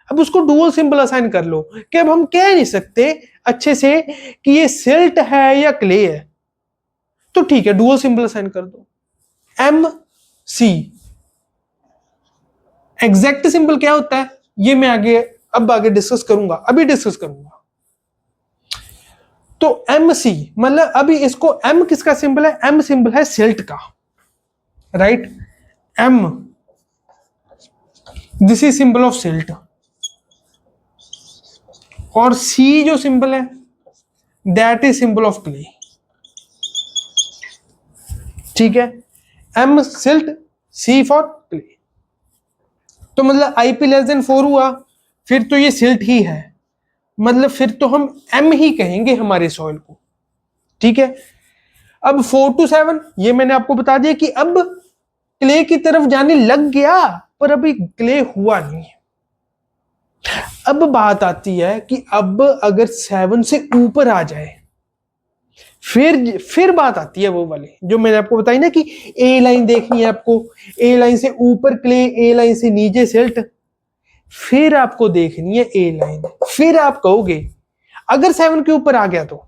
अब उसको डुअल सिंबल असाइन कर लो कि अब हम कह नहीं सकते अच्छे से कि ये सिल्ट है या क्ले है, तो ठीक है डुअल सिंबल असाइन कर दो, एम सी। एग्जैक्ट सिंबल क्या होता है ये मैं आगे डिस्कस करूंगा, अभी डिस्कस करूंगा। तो एम सी मतलब अभी इसको, एम किसका सिंबल है, एम सिंबल है सिल्ट का, right. M, this is symbol of silt, और सी जो सिंबल है that is symbol of clay. ठीक है, M silt, C for clay. तो मतलब आईपी लेस देन 4 हुआ, फिर तो ये सिल्ट ही है, मतलब फिर तो हम एम ही कहेंगे हमारे सॉइल को। ठीक है, अब 4 to 7 ये मैंने आपको बता दिया कि अब क्ले की तरफ जाने लग गया, पर अभी क्ले हुआ नहीं। अब बात आती है कि अब अगर 7 से ऊपर आ जाए, फिर बात आती है वो वाली जो मैंने आपको बताई ना कि ए लाइन देखनी है आपको, ए लाइन से ऊपर क्ले, ए लाइन से नीचे सिल्ट, फिर आपको देखनी है ए लाइन। फिर आप कहोगे अगर 7 के ऊपर आ गया, तो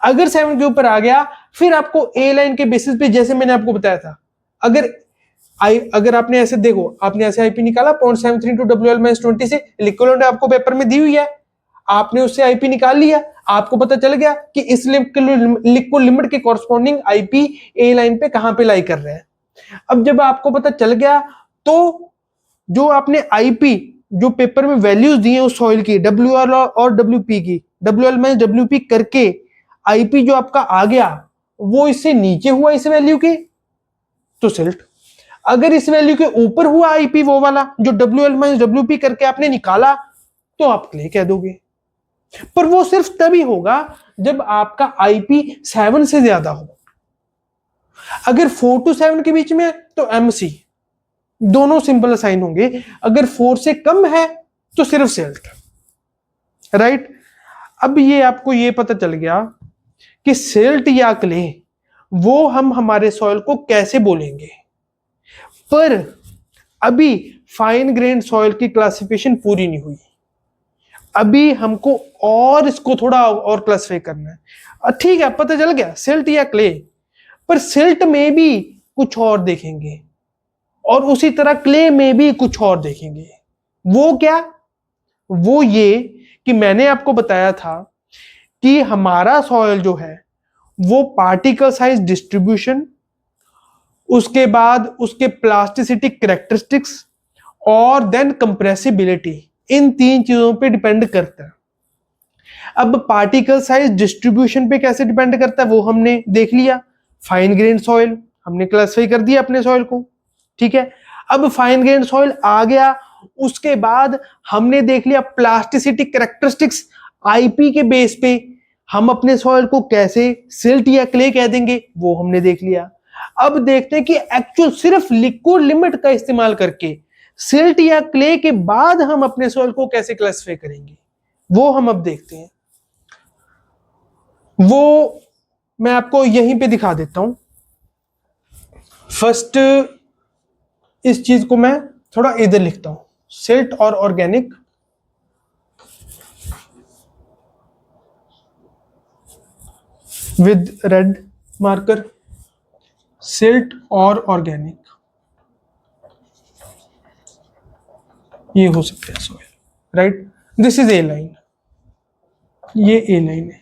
अगर 7 के ऊपर आ गया फिर आपको ए लाइन के बेसिस पे, जैसे मैंने आपको बताया था, अगर आपने ऐसे देखो, आपने ऐसे आईपी निकाला 0.73 टू WL-20 से, इक्विवेलेंट आपको पेपर में दी हुई है, आपने उससे आईपी निकाल लिया, आपको पता चल गया कि इस लिक्विड लिमिट के कॉरस्पॉन्डिंग आईपी ए लाइन पे कहां पे लाई कर रहे हैं। अब जब आपको पता चल गया, तो जो आपने आईपी जो पेपर में वैल्यूज दी है उस सॉइल की, WL और WP की, WL-WP करके आईपी जो आपका आ गया वो इससे नीचे हुआ इस वैल्यू के, तो सिल्ट। अगर इस वैल्यू के ऊपर हुआ आईपी वो वाला जो WL-WP करके आपने निकाला, तो आप क्ले कह दोगे। पर वो सिर्फ तभी होगा जब आपका आईपी 7 से ज्यादा हो। अगर 4 to 7 के बीच में है तो MC, दोनों सिंपल असाइन होंगे। अगर 4 से कम है तो सिर्फ सिल्ट, राइट। अब ये आपको ये पता चल गया कि सिल्ट या क्ले वो हम हमारे सॉइल को कैसे बोलेंगे। पर अभी फाइन ग्रेन सॉइल की क्लासिफिकेशन पूरी नहीं हुई, अभी हमको और इसको थोड़ा और क्लासिफाई करना है। ठीक है, पता चल गया सिल्ट या क्ले, पर सिल्ट में भी कुछ और देखेंगे और उसी तरह क्ले में भी कुछ और देखेंगे। वो क्या? वो ये कि मैंने आपको बताया था कि हमारा सॉइल जो है वो पार्टिकल साइज डिस्ट्रीब्यूशन, उसके बाद उसके प्लास्टिसिटी कैरेक्टरिस्टिक्स और देन कंप्रेसिबिलिटी, इन 3 चीजों पे डिपेंड करता है। अब पार्टिकल साइज डिस्ट्रीब्यूशन पे कैसे डिपेंड करता है वो हमने देख लिया। फाइन ग्रेन सॉइल हमने क्लासिफाई कर दिया अपने सॉइल को, ठीक है। अब फाइन ग्रेन सॉइल आ गया, उसके बाद हमने देख लिया प्लास्टिसिटी कैरेक्टरिस्टिक्स, आईपी के बेस पे हम अपने सॉइल को कैसे सिल्ट या क्ले कह देंगे वो हमने देख लिया। अब देखते हैं कि एक्चुअल सिर्फ लिक्विड लिमिट का इस्तेमाल करके सिल्ट या क्ले के बाद हम अपने सॉइल को कैसे क्लासिफाई करेंगे, वो हम अब देखते हैं। वो मैं आपको यहीं पे दिखा देता हूं। फर्स्ट इस चीज को मैं थोड़ा इधर लिखता हूं, सिल्ट और organic. With red marker, silt और ऑर्गेनिक, ये हो सकता है soil, right. This is A line, ये ए लाइन है।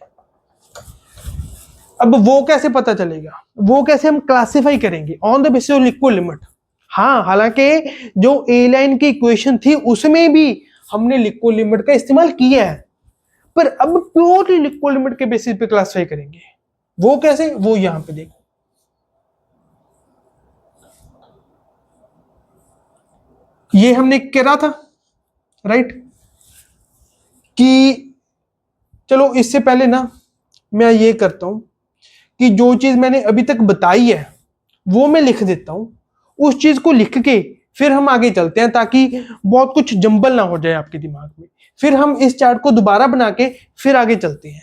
अब वो कैसे पता चलेगा, वो कैसे हम क्लासिफाई करेंगे? On the basis of liquid limit. हाँ, हालांकि जो ए लाइन की इक्वेशन थी उसमें भी हमने लिक्विड लिमिट का इस्तेमाल किया है, पर अब प्योरली लिक्विड लिमिट के बेसिस पे क्लासिफाई करेंगे। वो कैसे, वो यहां पे देखो। ये हमने करा था, राइट, कि चलो इससे पहले ना मैं ये करता हूं कि जो चीज मैंने अभी तक बताई है वो मैं लिख देता हूं, उस चीज को लिख के फिर हम आगे चलते हैं, ताकि बहुत कुछ जंबल ना हो जाए आपके दिमाग में। फिर हम इस चार्ट को दोबारा बना के फिर आगे चलते हैं।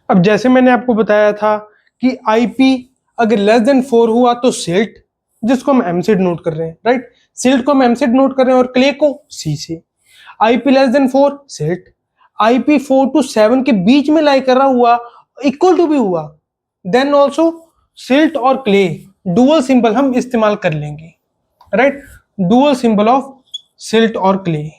अब जैसे मैंने आपको बताया था कि आईपी अगर लेस देन 4 हुआ तो सिल्ट, जिसको हम एम से नोट कर रहे हैं, राइट। सिल्ट को हम एम से नोट कर रहे हैं और क्ले को सी से। IP less than 4 silt, IP 4 to 7 के बीच में लाई कर रहा हुआ, इक्वल टू भी हुआ, देन ऑल्सो सिल्ट और क्ले, डुअल सिंबल हम इस्तेमाल कर लेंगे, right. Dual symbol of silt और क्ले।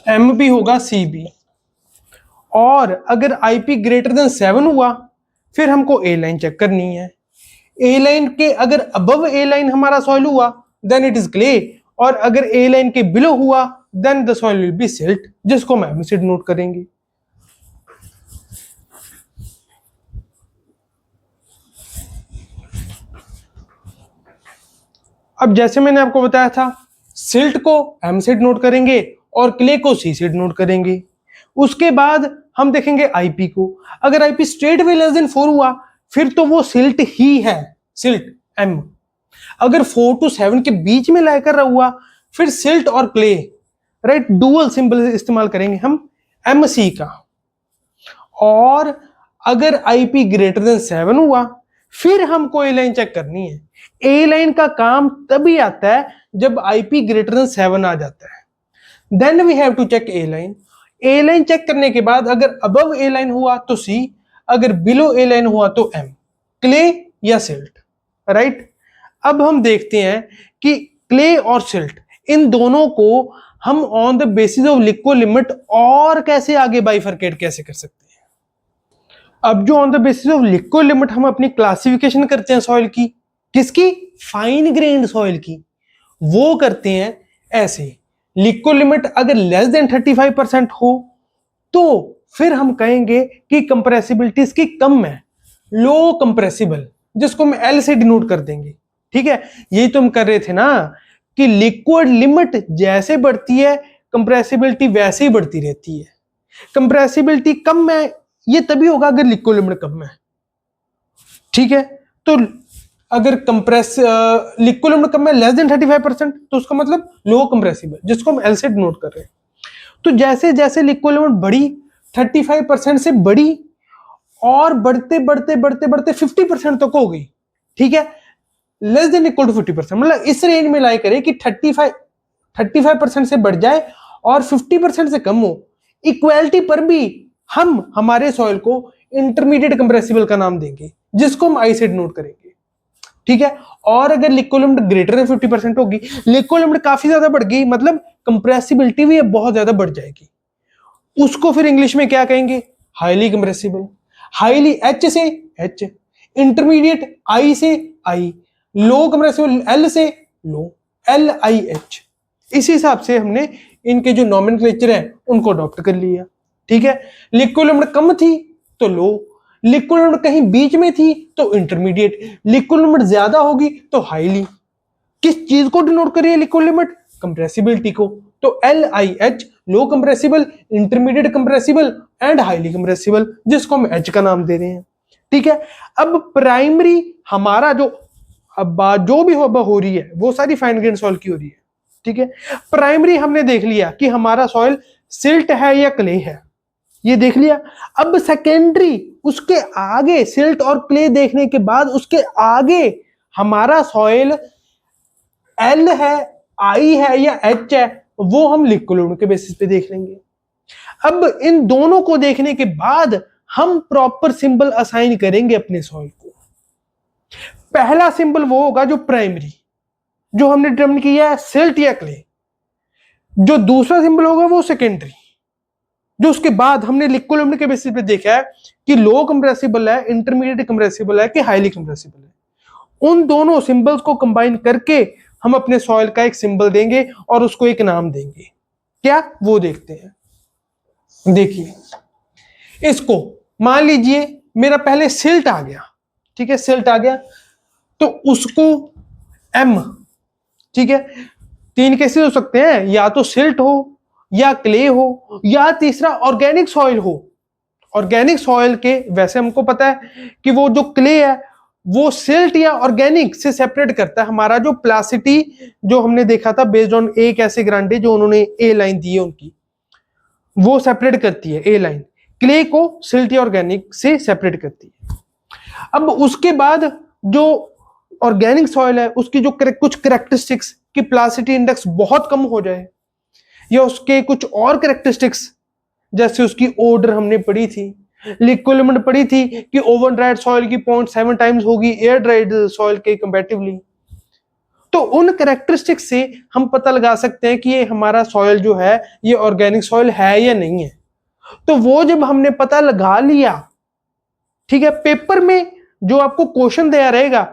एम भी होगा सी भी। और अगर आईपी ग्रेटर देन 7 हुआ फिर हमको ए लाइन चेक करनी है। ए लाइन के अगर अबव ए लाइन हमारा सॉइल हुआ देन इट इज क्ले, और अगर ए लाइन के बिलो हुआ then the soil will be silt, जिसको हम एम से नोट करेंगे। अब जैसे मैंने आपको बताया था, सिल्ट को एम से डिनोट करेंगे और क्ले को सी से डिनोट करेंगे। उसके बाद हम देखेंगे आईपी को। अगर IP straight way less than 4 हुआ फिर तो वो सिल्ट ही है, सिल्ट एम। अगर 4 to 7 के बीच में लाई कर रहा हुआ फिर सिल्ट और क्ले, राइट, डुअल सिंबल इस्तेमाल करेंगे हम एम सी का। और अगर आईपी ग्रेटर देन 7 हुआ फिर हमको ए लाइन चेक करनी है। ए लाइन का काम तभी आता है जब आईपी ग्रेटर देन 7 आ जाता है। Then we have to check A line. A line check करने के बाद अगर अबव ए लाइन हुआ तो सी, अगर बिलो ए लाइन हुआ तो एम, क्ले या सिल्ट, राइट। अब हम देखते हैं कि क्ले और सिल्ट इन दोनों को हम on the basis of liquid limit और कैसे आगे बाइफरकेट कैसे कर सकते हैं। अब जो on the basis of liquid limit हम अपनी क्लासिफिकेशन करते हैं सॉइल की, किसकी, फाइन ग्रेन्ड सॉइल की, वो करते हैं ऐसे। लिक्को लिमिट अगर लेस देन 35% हो तो फिर हम कहेंगे कि कंप्रेसिबिलिटी इसकी कम है, लो कंप्रेसिबल, जिसको हम एल से डिनोट कर देंगे। ठीक है, यही तो हम कर रहे थे ना कि लिक्विड लिमिट जैसे बढ़ती है कंप्रेसिबिलिटी वैसे ही बढ़ती रहती है। कंप्रेसिबिलिटी कम है ये तभी होगा अगर लिक्विड लिमिट कम है। ठीक है, तो अगर लिक्विड लिमिट कम है लेस देन 35% तो उसका मतलब लो कंप्रेसिबल, जिसको हम एल से डिनोट कर रहे हैं। तो जैसे जैसे लिक्विड लिमिट बढ़ी 35% से बढ़ी और बढ़ते बढ़ते बढ़ते बढ़ते 50% तक हो गई। ठीक है, लेस देन इक्वल टू 50%, मतलब इस रेंज में लाई करे कि 35% से बढ़ जाए और 50% से कम हो। इक्वालिटी पर भी हम हमारे सॉइल को इंटरमीडिएट कंप्रेसिबल का नाम देंगे, जिसको हम आई से डिनोट करेंगे। ठीक है, और अगर लिक्विड लिमिट ग्रेटर देन 50% होगी, लिक्विड लिमिट काफी ज्यादा बढ़ गई मतलब कंप्रेसिबिलिटी भी बहुत ज्यादा बढ़ जाएगी, उसको फिर इंग्लिश में क्या कहेंगे, हाईली कंप्रेसिबल। हाईली एच से एच, इंटरमीडिएट आई से आई, लो कंप्रेसिबल एल से लो, एल आई एच। इसी हिसाब से हमने इनके जो नॉमेनक्लेचर है उनको अडॉप्ट कर लिया। ठीक है, लिक्विड लिमिट कम थी तो लो, लिक्विड लिमिट कहीं बीच में थी तो इंटरमीडिएट, लिक्विड लिमिट ज्यादा होगी तो हाईली। किस चीज को डिनोट करिए लिक्विड लिमिट, कंप्रेसिबिलिटी को। तो L I H, low compressible, intermediate compressible and highly compressible, जिसको हम एच का नाम दे रहे हैं। ठीक है, अब प्राइमरी हमारा जो अब बात जो भी हो रही है वो सारी फाइन ग्रेन सॉइल की हो रही है। ठीक है, प्राइमरी हमने देख लिया कि हमारा सॉइल सिल्ट है या क्ले है, ये देख लिया। अब सेकेंडरी, उसके आगे सिल्ट और क्ले देखने के बाद उसके आगे हमारा सॉइल एल है, आई है या एच है, वो हम लिक्विड लिमिट के बेसिस पे देख लेंगे। अब इन दोनों को देखने के बाद हम प्रॉपर सिंबल असाइन करेंगे अपने सॉइल को। पहला सिंबल वो होगा जो प्राइमरी, जो हमने डिटरमिन किया है सिल्ट या क्ले। जो दूसरा सिंबल होगा वो सेकेंडरी, जो उसके बाद हमने लिक्विड लिमिट के बेसिस पे देखा है कि लो कंप्रेसिबल है, इंटरमीडिएट कंप्रेसिबल है कि हाईली कंप्रेसिबल है। उन दोनों सिंबल्स को कंबाइन करके हम अपने सॉइल का एक सिंबल देंगे और उसको एक नाम देंगे। क्या, वो देखते हैं। देखिए, इसको मान लीजिए मेरा पहले सिल्ट आ गया। ठीक है, सिल्ट आ गया तो उसको एम। ठीक है, 3 केसेस हो सकते हैं, या तो सिल्ट हो या क्ले हो या तीसरा ऑर्गेनिक सॉइल हो। ऑर्गेनिक सॉइल के वैसे हमको पता है कि वो जो क्ले है वो सिल्ट या ऑर्गेनिक से सेपरेट करता है। हमारा जो प्लासिटी जो हमने देखा था बेस्ड ऑन ए कैसे ग्रांडे, जो उन्होंने ए लाइन दी है उनकी, वो सेपरेट करती है ए लाइन, क्ले को सिल्ट या ऑर्गेनिक से सेपरेट करती है। अब उसके बाद जो ऑर्गेनिक सॉइल है उसकी जो कुछ कैरेक्टरिस्टिक्स की प्लासिटी इंडेक्स बहुत कम हो जाए, या उसके कुछ और कैरेक्टरिस्टिक्स, जैसे उसकी ऑर्डर हमने पढ़ी थी, लिक्विड लिमिट पढ़ी थी कि ओवन ड्राइड सॉइल की 0.7 टाइम्स होगी एयर ड्राइड सॉइल के कंपैरेटिवली। तो उन कैरेक्टरिस्टिक्स से हम पता लगा सकते हैं कि ये हमारा सॉइल जो है ये ऑर्गेनिक सॉइल है या नहीं है। तो वो जब हमने पता लगा लिया, ठीक है, पेपर में जो आपको क्वेश्चन दिया रहेगा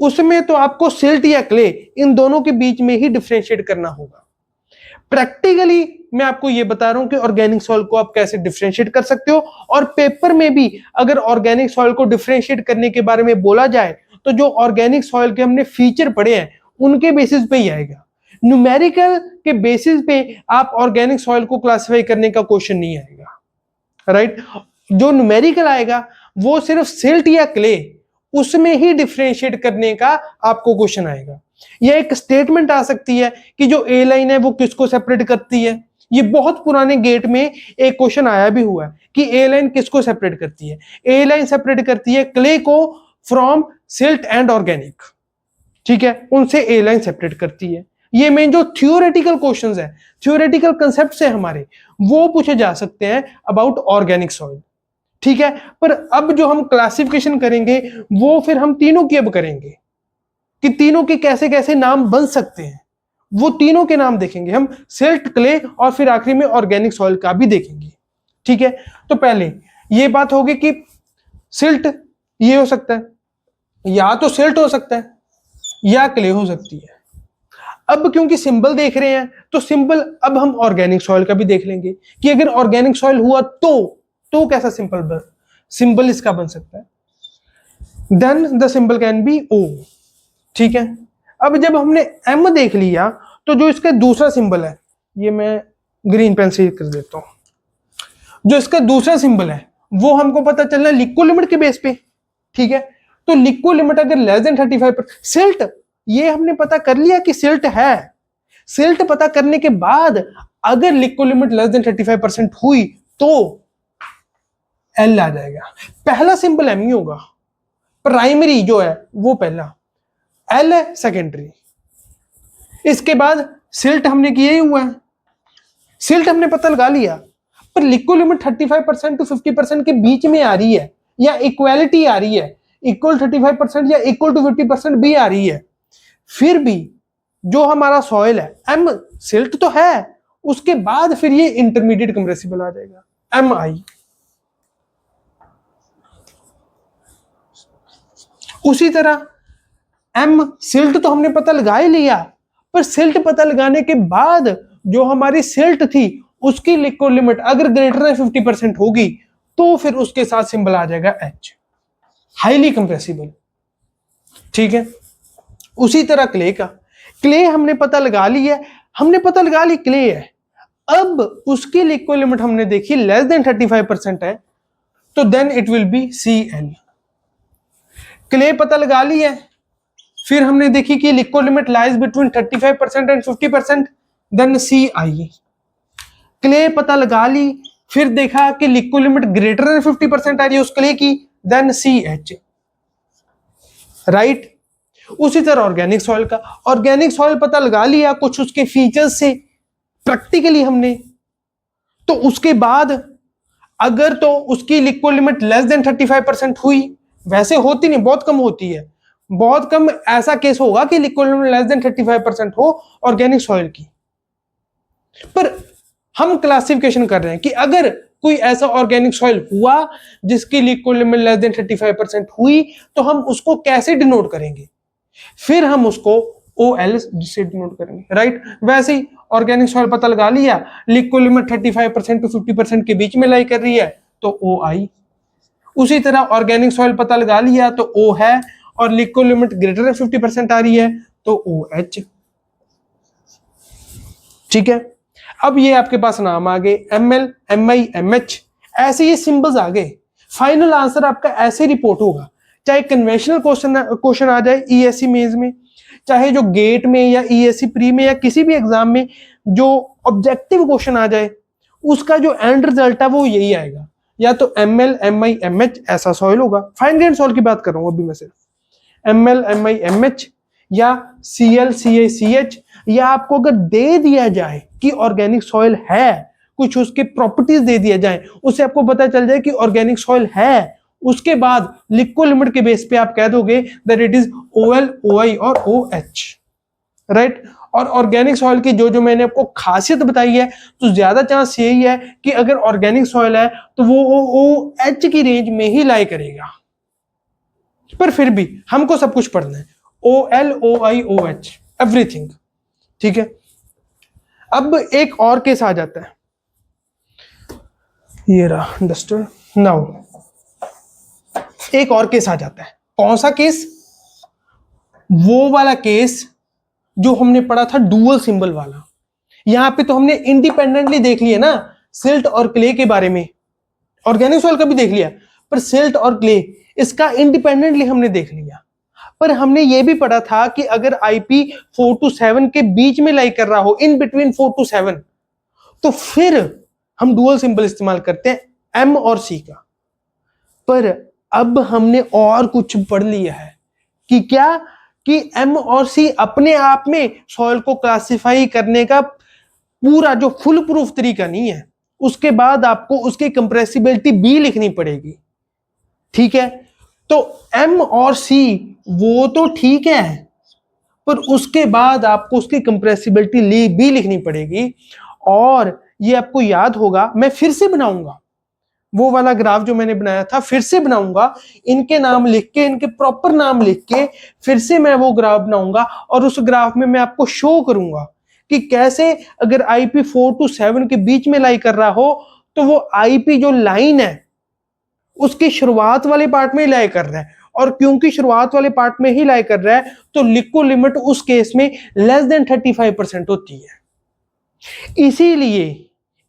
उसमें तो आपको सिल्ट या क्ले इन दोनों के बीच में ही डिफरेंशिएट करना होगा। प्रैक्टिकली मैं आपको ये बता रहा हूं कि ऑर्गेनिक सॉइल को आप कैसे डिफरेंशिएट कर सकते हो। और पेपर में भी अगर ऑर्गेनिक सॉइल को डिफरेंशिएट करने के बारे में बोला जाए तो जो ऑर्गेनिक सॉइल के हमने फीचर पढ़े हैं उनके बेसिस पे ही आएगा। न्यूमेरिकल के बेसिस पे आप ऑर्गेनिक सॉइल को क्लासिफाई करने का क्वेश्चन नहीं आएगा, राइट। जो न्यूमेरिकल आएगा वो सिर्फ सिल्ट या क्ले, उसमें ही डिफरेंशिएट करने का आपको क्वेश्चन आएगा। यह एक स्टेटमेंट आ सकती है कि जो ए लाइन है वो किसको सेपरेट करती है। ये बहुत पुराने गेट में एक क्वेश्चन आया भी हुआ है कि ए लाइन किसको सेपरेट करती है। ए लाइन सेपरेट करती है क्ले को फ्रॉम सिल्ट एंड ऑर्गेनिक, ठीक है, उनसे ए लाइन सेपरेट करती है। ये मेन जो थियोरेटिकल क्वेश्चंस है, थियोरेटिकल कंसेप्ट्स है हमारे, वो पूछे जा सकते हैं अबाउट ऑर्गेनिक सॉइल, ठीक है। पर अब जो हम क्लासिफिकेशन करेंगे वो फिर हम तीनों की अब करेंगे कि तीनों के कैसे कैसे नाम बन सकते हैं, वो तीनों के नाम देखेंगे हम, सिल्ट, क्ले और फिर आखिरी में ऑर्गेनिक सॉइल का भी देखेंगे, ठीक है। तो पहले ये बात होगी कि सिल्ट ये हो सकता है, या तो सिल्ट हो सकता है या क्ले हो सकती है। अब क्योंकि सिंबल देख रहे हैं तो सिंबल अब हम ऑर्गेनिक सॉइल का भी देख लेंगे कि अगर ऑर्गेनिक सॉइल हुआ तो कैसा सिंबल इसका बन सकता है। Then the symbol can be O, ठीक है। अब जब हमने एम देख लिया तो जो इसका दूसरा सिंबल है, ये मैं ग्रीन पेन से कर देता हूं, जो इसका दूसरा सिंबल है वो हमको पता चलना लिक्विड लिमिट के बेस पे, ठीक है। तो लिक्विड लिमिट अगर लेस देन 35%, सिल्ट ये हमने पता कर लिया कि सिल्ट है। सिल्ट पता करने के बाद अगर लिक्विड लिमिट लेस देन 35% हुई तो एल आ जाएगा। पहला सिंबल एम ही होगा, प्राइमरी जो है वो पहला, एल है सेकेंडरी। इसके बाद सिल्ट हमने किया ही हुआ है, सिल्ट हमने पता लगा लिया, पर लिक्विड लिमिट 35% टू 50% के बीच में आ रही है या इक्वालिटी आ रही है, इक्वल 35% या इक्वल टू 50% भी आ रही है। फिर भी जो हमारा सॉइल है एम, सिल्ट तो है, उसके बाद फिर ये इंटरमीडिएट कंप्रेसिबल आ जाएगा एम आई। उसी तरह एम सिल्ट तो हमने पता लगा ही लिया, पर सिल्ट पता लगाने के बाद जो हमारी सिल्ट थी उसकी लिक्विड लिमिट अगर ग्रेटर देन 50% होगी तो फिर उसके साथ सिंबल आ जाएगा एच, हाईली कंप्रेसिबल, ठीक है। उसी तरह क्ले का, क्ले हमने पता लगा ली है, हमने पता लगा ली क्ले है, अब उसकी लिक्विड लिमिट हमने देखी लेस देन 35% है, तो then it will be Cl। Clay पता लगा ली है, फिर हमने देखी कि liquid limit lies between 35% and 50%, then Ci। Clay पता लगा ली, फिर देखा कि लिक्विड लिमिट ग्रेटर देन 50% आ रही है उस क्ले की, देन Ch, राइट। उसी तरह ऑर्गेनिक सॉइल का, ऑर्गेनिक सॉइल पता लगा लिया कुछ उसके फीचर्स से प्रैक्टिकली हमने, तो उसके बाद अगर तो उसकी लिक्विड लिमिट लेस देन 35% हुई, वैसे होती नहीं, बहुत कम होती है, बहुत कम ऐसा केस होगा कि लिक्विड लिमिट लेस देन 35% हो ऑर्गेनिक सॉइल की। पर हम क्लासिफिकेशन कर रहे हैं कि अगर कोई ऐसा ऑर्गेनिक सॉइल हुआ जिसकी लिक्विड लिमिट लेस देन 35% हुई तो हम उसको कैसे डिनोट करेंगे, फिर हम उसको OL से डिनोट करेंगे, राइट। वैसे ही ऑर्गेनिक सॉइल पता लगा लिया, लिक्विड लिमिट 35% टू 50% के बीच में लाई कर रही है तो OI। उसी तरह ऑर्गेनिक सॉइल पता लगा लिया तो O है, और लिक्विड लिमिट ग्रेटर देन 50% आ रही है तो OH, ठीक है। अब ये आपके पास नाम आ गए ML, MI, MH, ऐसे ये सिंबल्स आ गए। फाइनल आंसर आपका ऐसे रिपोर्ट होगा, चाहे कन्वेंशनल क्वेश्चन आ जाए ESC मेंस में, चाहे जो गेट में या ESC प्री में या किसी भी एग्जाम में जो ऑब्जेक्टिव क्वेश्चन आ जाए, उसका जो एंड रिजल्ट है वो यही आएगा, या तो ML, MI, MH ऐसा सॉइल होगा। फाइन ग्रेन सॉइल की बात कर रहा हूं अभी मैं सिर्फ, ML, MI, MH या Cl, Ca, CH, या आपको अगर दे दिया जाए कि ऑर्गेनिक सॉइल है, कुछ उसके प्रॉपर्टीज दे दिया जाए, उससे आपको पता चल जाए कि ऑर्गेनिक सॉइल है, उसके बाद लिक्विड लिमिट के बेस पे आप कह दोगे that it is OL, OI और OH, राइट। और ऑर्गेनिक सॉइल की जो जो मैंने आपको खासियत बताई है, तो ज्यादा चांस यही है कि अगर ऑर्गेनिक सॉइल है तो वो OH की रेंज में ही लाई करेगा, पर फिर भी हमको सब कुछ पढ़ना है, OL, OI, OH एवरीथिंग, ठीक है। अब एक और केस आ जाता है, ये रहा अंडरस्टूड नाउ। एक और केस आ जाता है, कौन सा केस, वो वाला केस जो हमने पढ़ा था डुअल सिंबल वाला, यहां पे तो हमने इंडिपेंडेंटली देख लिया ना सिल्ट और क्ले के बारे में, ऑर्गेनिक सॉइल का भी देख लिया, पर सिल्ट और क्ले इसका इंडिपेंडेंटली हमने देख लिया। पर हमने ये भी पढ़ा था कि अगर आईपी 4 to 7 के बीच में लाई कर रहा हो, इन बिटवीन 4 to 7, तो फिर हम डुअल सिंबल इस्तेमाल करते हैं एम और सी का। पर अब हमने और कुछ पढ़ लिया है कि क्या, कि एम और सी अपने आप में सॉइल को क्लासिफाई करने का पूरा जो फुल प्रूफ तरीका नहीं है, उसके बाद आपको उसकी कंप्रेसिबिलिटी भी लिखनी पड़ेगी। ठीक है, तो एम और सी वो तो ठीक है, पर उसके बाद आपको उसकी कंप्रेसिबिलिटी भी लिखनी पड़ेगी। और ये आपको याद होगा, मैं फिर से बनाऊंगा वो वाला ग्राफ जो मैंने बनाया था, फिर से बनाऊंगा, इनके नाम लिख के, इनके प्रॉपर नाम लिख के फिर से मैं वो ग्राफ बनाऊंगा, और उस ग्राफ में मैं आपको शो करूंगा कि कैसे अगर आईपी 4 to 7 के बीच में लाई कर रहा हो, तो वो आईपी जो लाइन है उसकी शुरुआत वाले पार्ट में ही लाई कर रहा है, और क्योंकि शुरुआत वाले पार्ट में ही लाई कर रहा है, तो लिको लिमिट उस केस में लेस देन 35% होती है।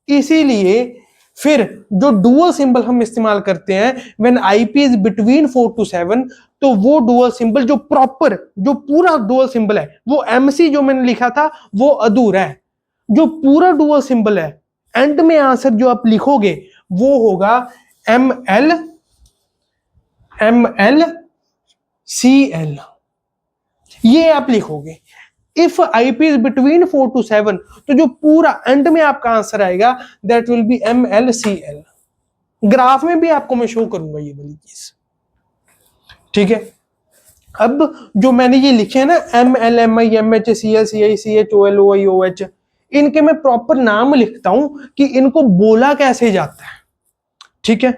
इसीलिए फिर जो डुअल सिंबल हम इस्तेमाल करते हैं when IP is between 4 to 7, तो वो डुअल सिंबल जो प्रॉपर, जो पूरा डुअल सिंबल है, वो एमसी जो मैंने लिखा था वो अधूरा है। जो पूरा डुअल सिंबल है, एंड में आंसर जो आप लिखोगे वो होगा ML CL, ये आप लिखोगे। If IP is between 4 to 7, तो जो पूरा एंड में आपका आंसर आएगा that will B MLCL। Graph में भी आपको मैं शो करूंगा ये वाली चीज। ठीक है, अब जो मैंने ये लिखे हैं ना ML MI MH CL CI CH OL OI OH, इनके मैं प्रॉपर नाम लिखता हूं कि इनको बोला कैसे जाता है। ठीक है,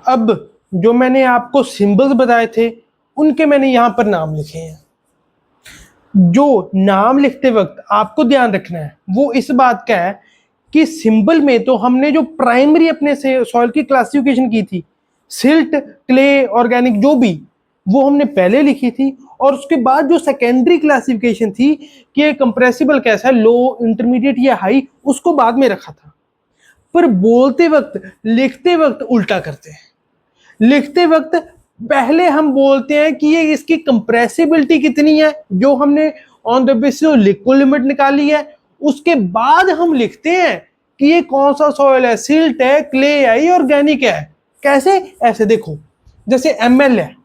अब जो मैंने आपको सिंबल्स बताए थे उनके मैंने यहां पर नाम लिखे हैं। जो नाम लिखते वक्त आपको ध्यान रखना है वो इस बात का है कि सिंबल में तो हमने जो प्राइमरी अपने से सॉइल की क्लासिफिकेशन की थी, सिल्ट क्ले ऑर्गेनिक जो भी, वो हमने पहले लिखी थी, और उसके बाद जो सेकेंडरी क्लासिफिकेशन थी कि ये कंप्रेसिबल कैसा है, लो इंटरमीडिएट या हाई, उसको बाद में रखा था। पर बोलते वक्त, लिखते वक्त उल्टा करते हैं। लिखते वक्त पहले हम बोलते हैं कि ये इसकी कंप्रेसिबिलिटी कितनी है, जो हमने on the basis of liquid limit निकाली है, उसके बाद हम लिखते हैं कि ये कौन सा सॉइल है, सिल्ट है, क्ले है, ऑर्गेनिक है। कैसे? ऐसे देखो, जैसे ML है,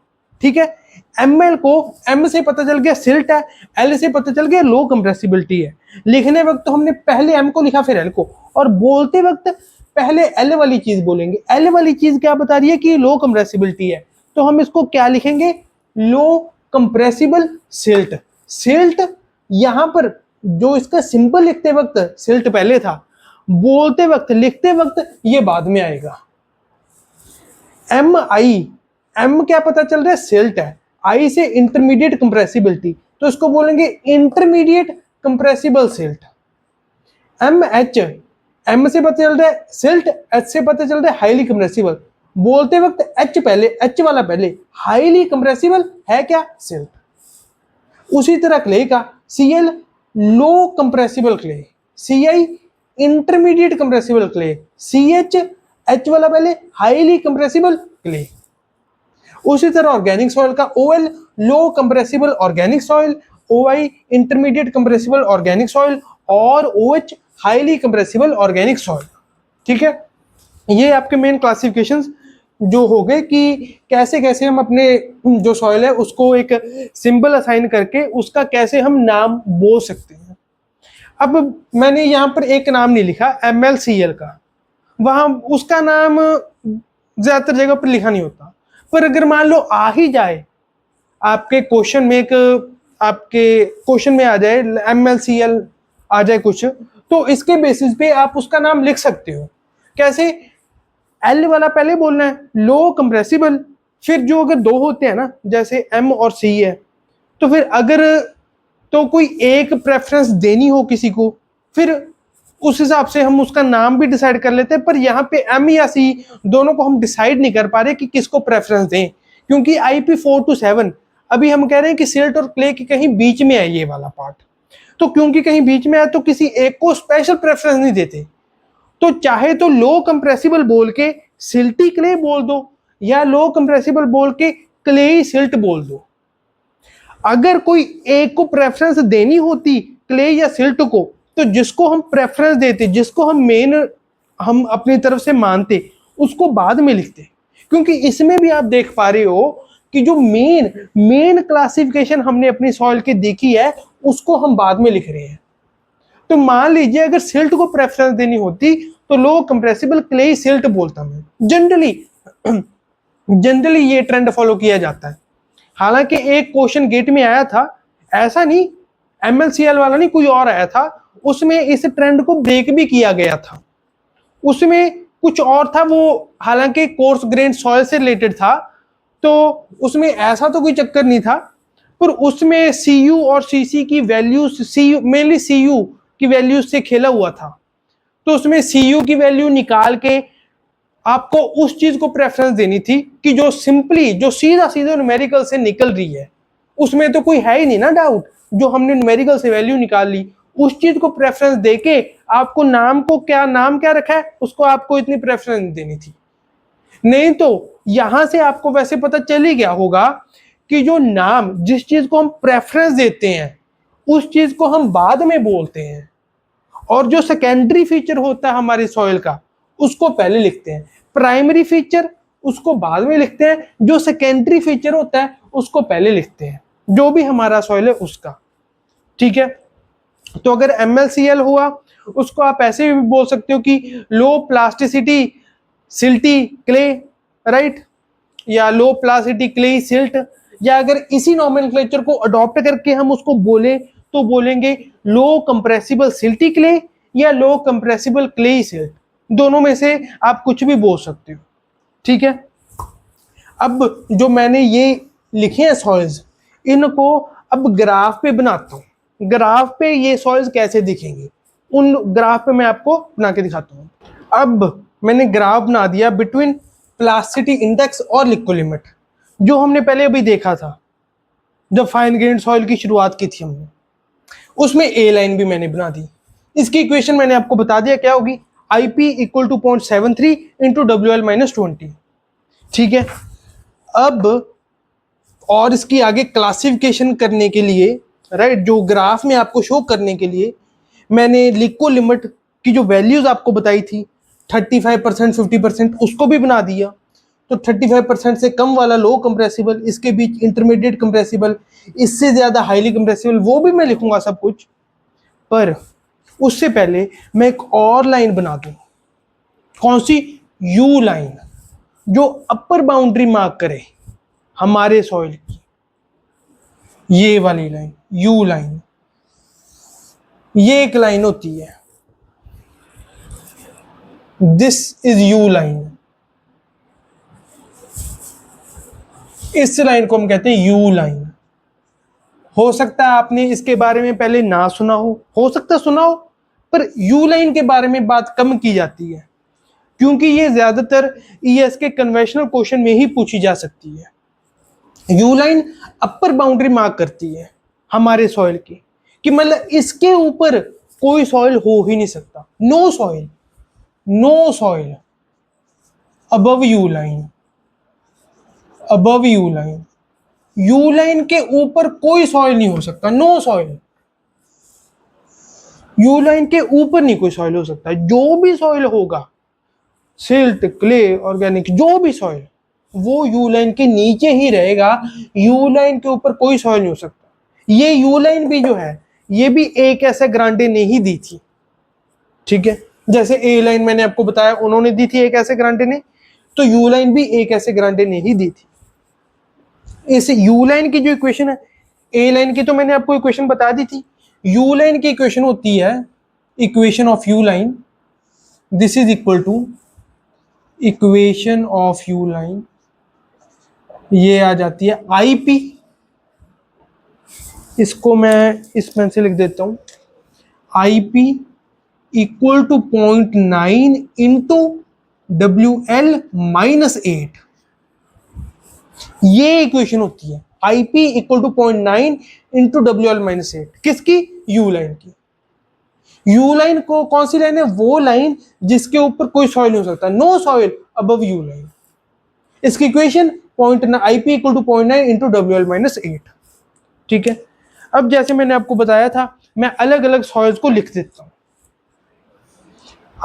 ठीक है, ML को M से पता चल गया सिल्ट है, L से पता चल गया लो कंप्रेसिबिलिटी है। लिखने वक्त तो हमने पहले M को लिखा फिर L को, और बोलते वक्त पहले L वाली चीज बोलेंगे। L वाली चीज क्या बता रही है कि लो कंप्रेसिबिलिटी है, तो हम इसको क्या लिखेंगे, लो कंप्रेसिबल सिल्ट। सिल्ट यहां पर जो इसका सिंबल लिखते वक्त सिल्ट पहले था, बोलते वक्त, लिखते वक्त ये बाद में आएगा। M क्या पता चल रहा है, सिल्ट है, I से इंटरमीडिएट कंप्रेसिबिलिटी, तो इसको बोलेंगे इंटरमीडिएट कंप्रेसिबल सिल्ट। M से पता चल रहा है सिल्ट, H से पता चल रहा है हाईली कंप्रेसिबल। बोलते वक्त H पहले, H वाला पहले, हाईली कंप्रेसिबल है क्या, सिल्ट। उसी तरह क्ले का Cl low compressible clay, Ci intermediate compressible clay, CH H वाला पहले, हाईली कंप्रेसिबल क्ले। उसी तरह ऑर्गेनिक सॉइल का OL low compressible organic soil, OI intermediate compressible organic soil, और OH highly compressible organic soil. ठीक है, ये आपके मेन क्लासिफिकेशंस जो हो गए कि कैसे कैसे हम अपने जो सॉइल है उसको एक सिंबल असाइन करके उसका कैसे हम नाम बोल सकते हैं। अब मैंने यहाँ पर एक नाम नहीं लिखा MLCL का, वहाँ उसका नाम ज़्यादातर जगह पर लिखा नहीं होता, पर अगर मान लो आ ही जाए आपके क्वेश्चन में, एक आपके क्वेश्चन में आ जाए MLCL आ जाए कुछ, तो इसके बेसिस पे आप उसका नाम लिख सकते हो। कैसे? L वाला पहले बोलना है लो कंप्रेसिबल, फिर जो अगर दो होते हैं ना, जैसे M और C है, तो फिर अगर तो कोई एक प्रेफरेंस देनी हो किसी को, फिर उस हिसाब से हम उसका नाम भी डिसाइड कर लेते हैं। पर यहाँ पे M या C दोनों को हम डिसाइड नहीं कर पा रहे कि किसको प्रेफरेंस दें, क्योंकि IP 4 to 7 अभी हम कह रहे हैं कि सिल्ट और क्ले के कहीं बीच में है ये वाला पार्ट, तो क्योंकि कहीं बीच में है तो किसी एक को स्पेशल प्रेफरेंस नहीं देते, तो चाहे तो लो कंप्रेसिबल बोल के सिल्टी क्ले बोल दो या लो कंप्रेसिबल बोल के क्ले सिल्ट बोल दो। अगर कोई एक को प्रेफरेंस देनी होती क्ले या सिल्ट को, तो जिसको हम प्रेफरेंस देते, जिसको हम अपनी तरफ से मानते, उसको बाद में लिखते। क्योंकि इसमें भी आप देख पा रहे हो कि जो मेन क्लासिफिकेशन हमने अपनी सॉइल की देखी है उसको हम बाद में लिख रहे हैं। तो मान लीजिए अगर सिल्ट को प्रेफरेंस देनी होती तो लो कंप्रेसिबल क्ले सिल्ट बोलता मैं। जनरली ये ट्रेंड फॉलो किया जाता है। हालांकि एक क्वेश्चन गेट में आया था, ऐसा नहीं MLCL वाला नहीं, कोई और आया था, उसमें इस ट्रेंड को ब्रेक भी किया गया था। उसमें कुछ और था, वो हालांकि कोर्स ग्रेन सॉइल से रिलेटेड था, तो उसमें ऐसा तो कोई चक्कर नहीं था, पर उसमें CU और CC की वैल्यूज, मेनली CU की वैल्यूज से खेला हुआ था। तो उसमें CU की वैल्यू निकाल के आपको उस चीज को प्रेफरेंस देनी थी कि जो सिंपली, जो सीधा सीधा न्यूमेरिकल से निकल रही है, उसमें तो कोई है ही नहीं ना डाउट, जो हमने न्यूमेरिकल से वैल्यू निकाल ली, उस चीज को प्रेफरेंस देके आपको नाम क्या रखा है उसको आपको इतनी प्रेफरेंस देनी थी। नहीं तो यहां से आपको वैसे पता चल ही गया होगा कि जो नाम, जिस चीज को हम प्रेफरेंस देते हैं उस चीज को हम बाद में बोलते हैं, और जो सेकेंडरी फीचर होता है हमारी सॉइल का उसको पहले लिखते हैं। प्राइमरी फीचर उसको बाद में लिखते हैं, जो सेकेंडरी फीचर होता है उसको पहले लिखते हैं, जो भी हमारा सॉइल है उसका। ठीक है, तो अगर MLCL हुआ उसको आप ऐसे भी बोल सकते हो कि लो प्लास्टिसिटी सिल्टी क्ले, राइट, या लो प्लास्टिसिटी क्ले सिल्ट, या अगर इसी नॉमेनक्लेचर को अडॉप्ट करके हम उसको बोले तो बोलेंगे लो कंप्रेसिबल सिल्टी क्ले या लो कंप्रेसिबल क्ले सिल्ट, दोनों में से आप कुछ भी बोल सकते हो। ठीक है, अब जो मैंने ये लिखे हैं सॉइल्स, इनको अब ग्राफ पे बनाता हूं। ग्राफ पे ये सॉइल्स कैसे दिखेंगे, उन ग्राफ पे मैं आपको बना के दिखाता हूं। अब मैंने ग्राफ बना दिया बिटवीन प्लास्टिसिटी इंडेक्स और लिक्विड लिमिट, जो हमने पहले अभी देखा था जब फाइन ग्रेन सॉइल की शुरुआत की थी हमने, उसमें ए लाइन भी मैंने बना दी। इसकी इक्वेशन मैंने आपको बता दिया क्या होगी, IP equal to 0.73 into WL-20। ठीक है, अब और इसकी आगे क्लासिफिकेशन करने के लिए, राइट, जो ग्राफ में आपको शो करने के लिए मैंने लिक्विड लिमिट की जो वैल्यूज आपको बताई थी 35%, 50%, उसको भी बना दिया। तो 35% से कम वाला लो कंप्रेसिबल, इसके बीच इंटरमीडिएट कंप्रेसिबल, इससे ज्यादा हाईली कंप्रेसिबल, वो भी मैं लिखूंगा सब कुछ। पर उससे पहले मैं एक और लाइन बना दूं। कौन सी? U लाइन, जो अपर बाउंड्री मार्क करे हमारे सॉइल की, ये वाली लाइन U लाइन, ये एक लाइन होती है, दिस इज U लाइन। इस लाइन को हम कहते हैं U लाइन। हो सकता है आपने इसके बारे में पहले ना सुना हो सकता सुना हो, पर U लाइन के बारे में बात कम की जाती है, क्योंकि ये ज्यादातर ES के कन्वेंशनल क्वेश्चन में ही पूछी जा सकती है। U लाइन अपर बाउंड्री मार्क करती है हमारे सॉइल की, कि मतलब इसके ऊपर कोई सॉइल हो ही नहीं सकता, no soil above U line, above U line, U line के ऊपर कोई सॉइल नहीं हो सकता, नो सॉइल। U लाइन के ऊपर नहीं कोई सॉइल हो सकता, जो भी सॉइल होगा, सिल्ट, क्ले, ऑर्गेनिक, जो भी सॉइल, वो U लाइन के नीचे ही रहेगा। U लाइन के ऊपर कोई सॉइल नहीं हो सकता। ये U लाइन भी जो है, ये भी एक ऐसे ग्रांटे ने ही दी थी। ठीक है, जैसे A लाइन मैंने आपको बताया उन्होंने दी थी एक ऐसे ग्रांटे ने, तो U लाइन भी एक ऐसे ग्रांटे ने ही दी थी। इस U लाइन की जो इक्वेशन है, A लाइन की तो मैंने आपको इक्वेशन बता दी थी। U लाइन की इक्वेशन होती है, equation of U line, this is equal to equation of U line, ये आ जाती है IP, इसको मैं इस पेन से लिख देता हूं, IP equal to 0.9 into WL-8, ये इक्वेशन होती है। IP equal to 0.9 into WL-8 किसकी? U लाइन की। U लाइन को कौन सी लाइन है? वो लाइन जिसके ऊपर कोई सॉइल नहीं हो सकता, no soil above U line. इसकी equation IP equal to 0.9 into WL-8। ठीक है, अब जैसे मैंने आपको बताया था, मैं अलग अलग सॉइल्स को लिख देता हूं।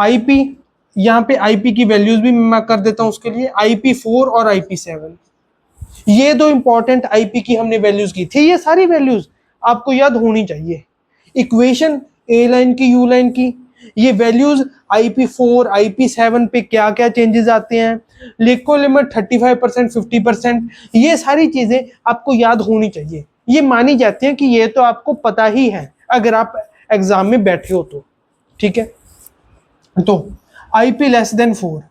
IP, यहां पे IP की वैल्यूज भी मैं कर देता हूं उसके लिए, IP4 और IP7। ये दो इंपॉर्टेंट IP की हमने वैल्यूज की थी। ये सारी वैल्यूज आपको याद होनी चाहिए। इक्वेशन A लाइन की, U लाइन की, ये वैल्यूज IP4 IP7 पे क्या क्या चेंजेस आते हैं, लिको लिमिट 35%, 50%, ये सारी चीजें आपको याद होनी चाहिए। ये मानी जाती है कि ये तो आपको पता ही है अगर आप एग्जाम में बैठे हो तो। ठीक है, तो IP लेस देन 4,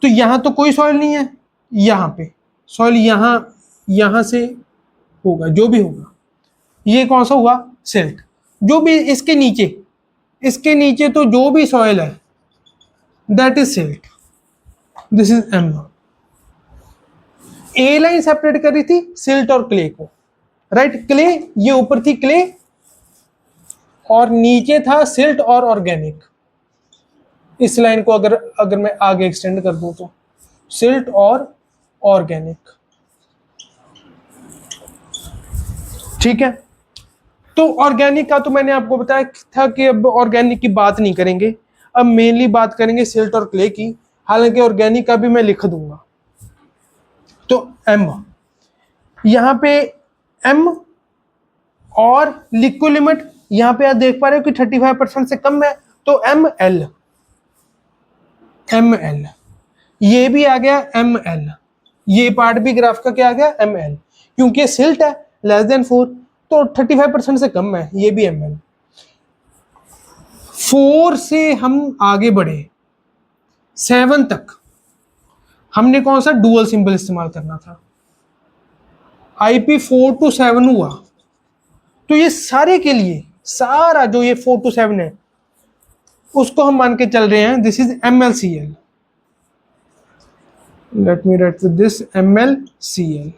तो यहां तो कोई सॉइल नहीं है, यहां पे सॉइल यहां से होगा, जो भी होगा। ये कौन सा हुआ? सिल्ट। जो भी इसके नीचे तो जो भी सॉइल है that is silt. This is M। A line separate कर रही थी सिल्ट और क्ले को, राइट। क्ले, ये ऊपर थी क्ले और नीचे था सिल्ट और ऑर्गेनिक। इस लाइन को अगर मैं आगे एक्सटेंड कर दूं तो सिल्ट और ऑर्गेनिक। ठीक है, तो ऑर्गेनिक का तो मैंने आपको बताया था कि अब ऑर्गेनिक की बात नहीं करेंगे, अब मेनली बात करेंगे सिल्ट और क्ले की। हालांकि ऑर्गेनिक का भी मैं लिख दूंगा। तो M, यहां पे M और लिक्विड लिमिट यहां पे आप देख पा रहे हो कि 35% से कम है, तो ML, ये भी आ गया ML। ये पार्ट भी ग्राफ का क्या आ गया? ML, क्योंकि सिल्ट है लेस देन 4 तो 35% से कम है, ये भी ML। 4 से हम आगे बढ़े 7 तक, हमने कौन सा डुअल सिंबल इस्तेमाल करना था। IP4 to 7 हुआ, तो ये सारे के लिए, सारा जो ये 4 to 7 है उसको हम मान के चल रहे हैं this is MLCL। Let me right with this MLCL।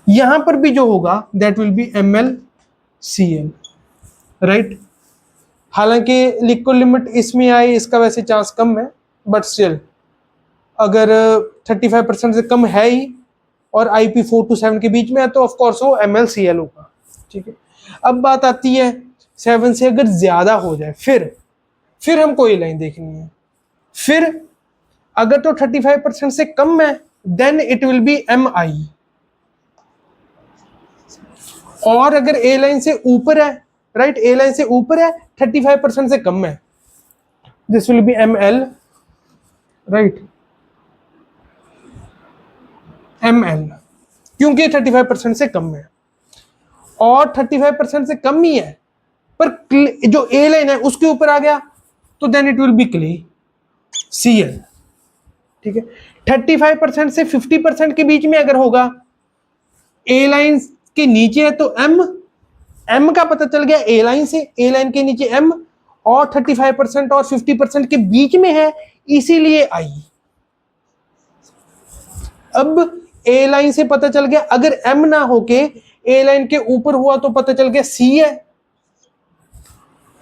यहां पर भी जो होगा that will B MLCL, right. हालांकि लिक्विड लिमिट इसमें आए इसका वैसे चांस कम है, बट स्टिल अगर 35% से कम है ही और IP4 to 7 के बीच में है तो ऑफकोर्स वो MLCL होगा। ठीक है, अब बात आती है 7 से अगर ज्यादा हो जाए, फिर हमको ये लाइन देखनी है। फिर अगर तो 35% से कम है then it will be MI, और अगर ए लाइन से ऊपर है, राइट, ए लाइन से ऊपर है 35% से कम है, this will be ML, right, ML, क्योंकि 35% से कम है और 35% से कम ही है, पर जो ए लाइन है उसके ऊपर आ गया तो then it will be clay, CL। ठीक है, 35% से 50% के बीच में अगर होगा, ए लाइन के नीचे है तो M का पता चल गया ए लाइन से, ए लाइन के नीचे M, और 35% और 50% के बीच में है इसीलिए I। अब ए लाइन से पता चल गया, अगर M ना होके ए लाइन के ऊपर हुआ तो पता चल गया C है,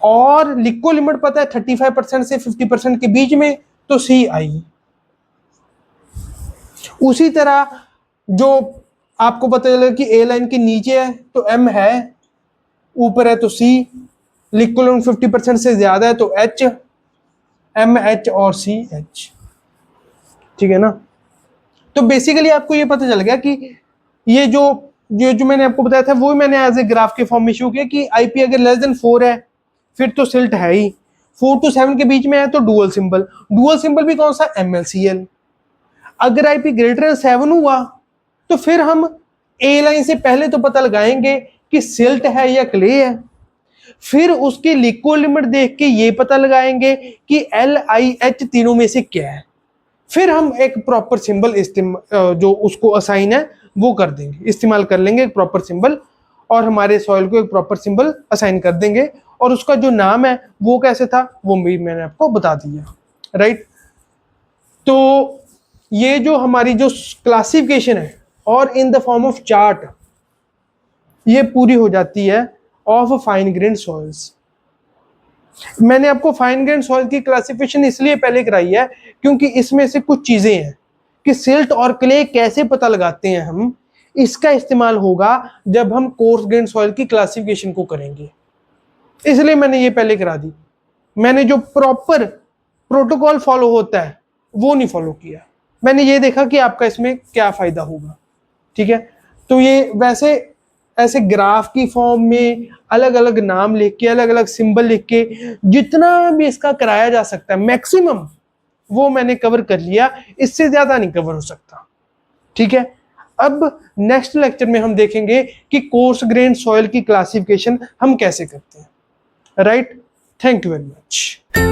और लिक्विड लिमिट पता है 35% से 50% के बीच में तो CI। उसी तरह जो आपको पता चला कि ए लाइन के नीचे है तो M है, ऊपर है तो C, लिक्विड लिमिट 50% से ज्यादा है तो H, MH और CH। ठीक है ना, तो बेसिकली आपको ये पता चल गया कि ये जो मैंने आपको बताया था वो मैंने एज ए ग्राफ के फॉर्म में शो किया कि IP अगर लेस देन 4 है फिर तो सिल्ट है ही, 4 to 7 के बीच में है तो डुअल सिंबल भी कौन सा? MLCL। अगर IP ग्रेटर देन 7 हुआ तो फिर हम ए लाइन से पहले तो पता लगाएंगे कि सिल्ट है या क्ले है, फिर उसकी लिक्विड लिमिट देख के ये पता लगाएंगे कि LIH तीनों में से क्या है, फिर हम एक प्रॉपर सिंबल जो उसको असाइन है वो कर देंगे, इस्तेमाल कर लेंगे एक प्रॉपर सिंबल, और हमारे सॉइल को एक प्रॉपर सिंबल असाइन कर देंगे, और उसका जो नाम है वो कैसे था वो भी मैंने आपको बता दिया, राइट। तो ये जो हमारी जो क्लासिफिकेशन है और in the form of chart ये पूरी हो जाती है ऑफ फाइन ग्रेन सॉइल्स। मैंने आपको फाइन ग्रेन सॉइल की क्लासिफिकेशन इसलिए पहले कराई है क्योंकि इसमें से कुछ चीजें हैं कि सिल्ट और क्ले कैसे पता लगाते हैं हम, इसका इस्तेमाल होगा जब हम कोर्स ग्रेन सॉइल की क्लासिफिकेशन को करेंगे, इसलिए मैंने ये पहले करा दी। मैंने जो प्रॉपर प्रोटोकॉल फॉलो होता है वो नहीं फॉलो किया, मैंने ये देखा कि आपका इसमें क्या फायदा होगा। ठीक है, तो ये वैसे ऐसे ग्राफ की फॉर्म में अलग अलग नाम लिख के, अलग अलग सिंबल लिख के जितना भी इसका कराया जा सकता है मैक्सिमम वो मैंने कवर कर लिया, इससे ज्यादा नहीं कवर हो सकता। ठीक है, अब नेक्स्ट लेक्चर में हम देखेंगे कि कोर्स ग्रेन सॉइल की क्लासिफिकेशन हम कैसे करते हैं। Right, thank you very much.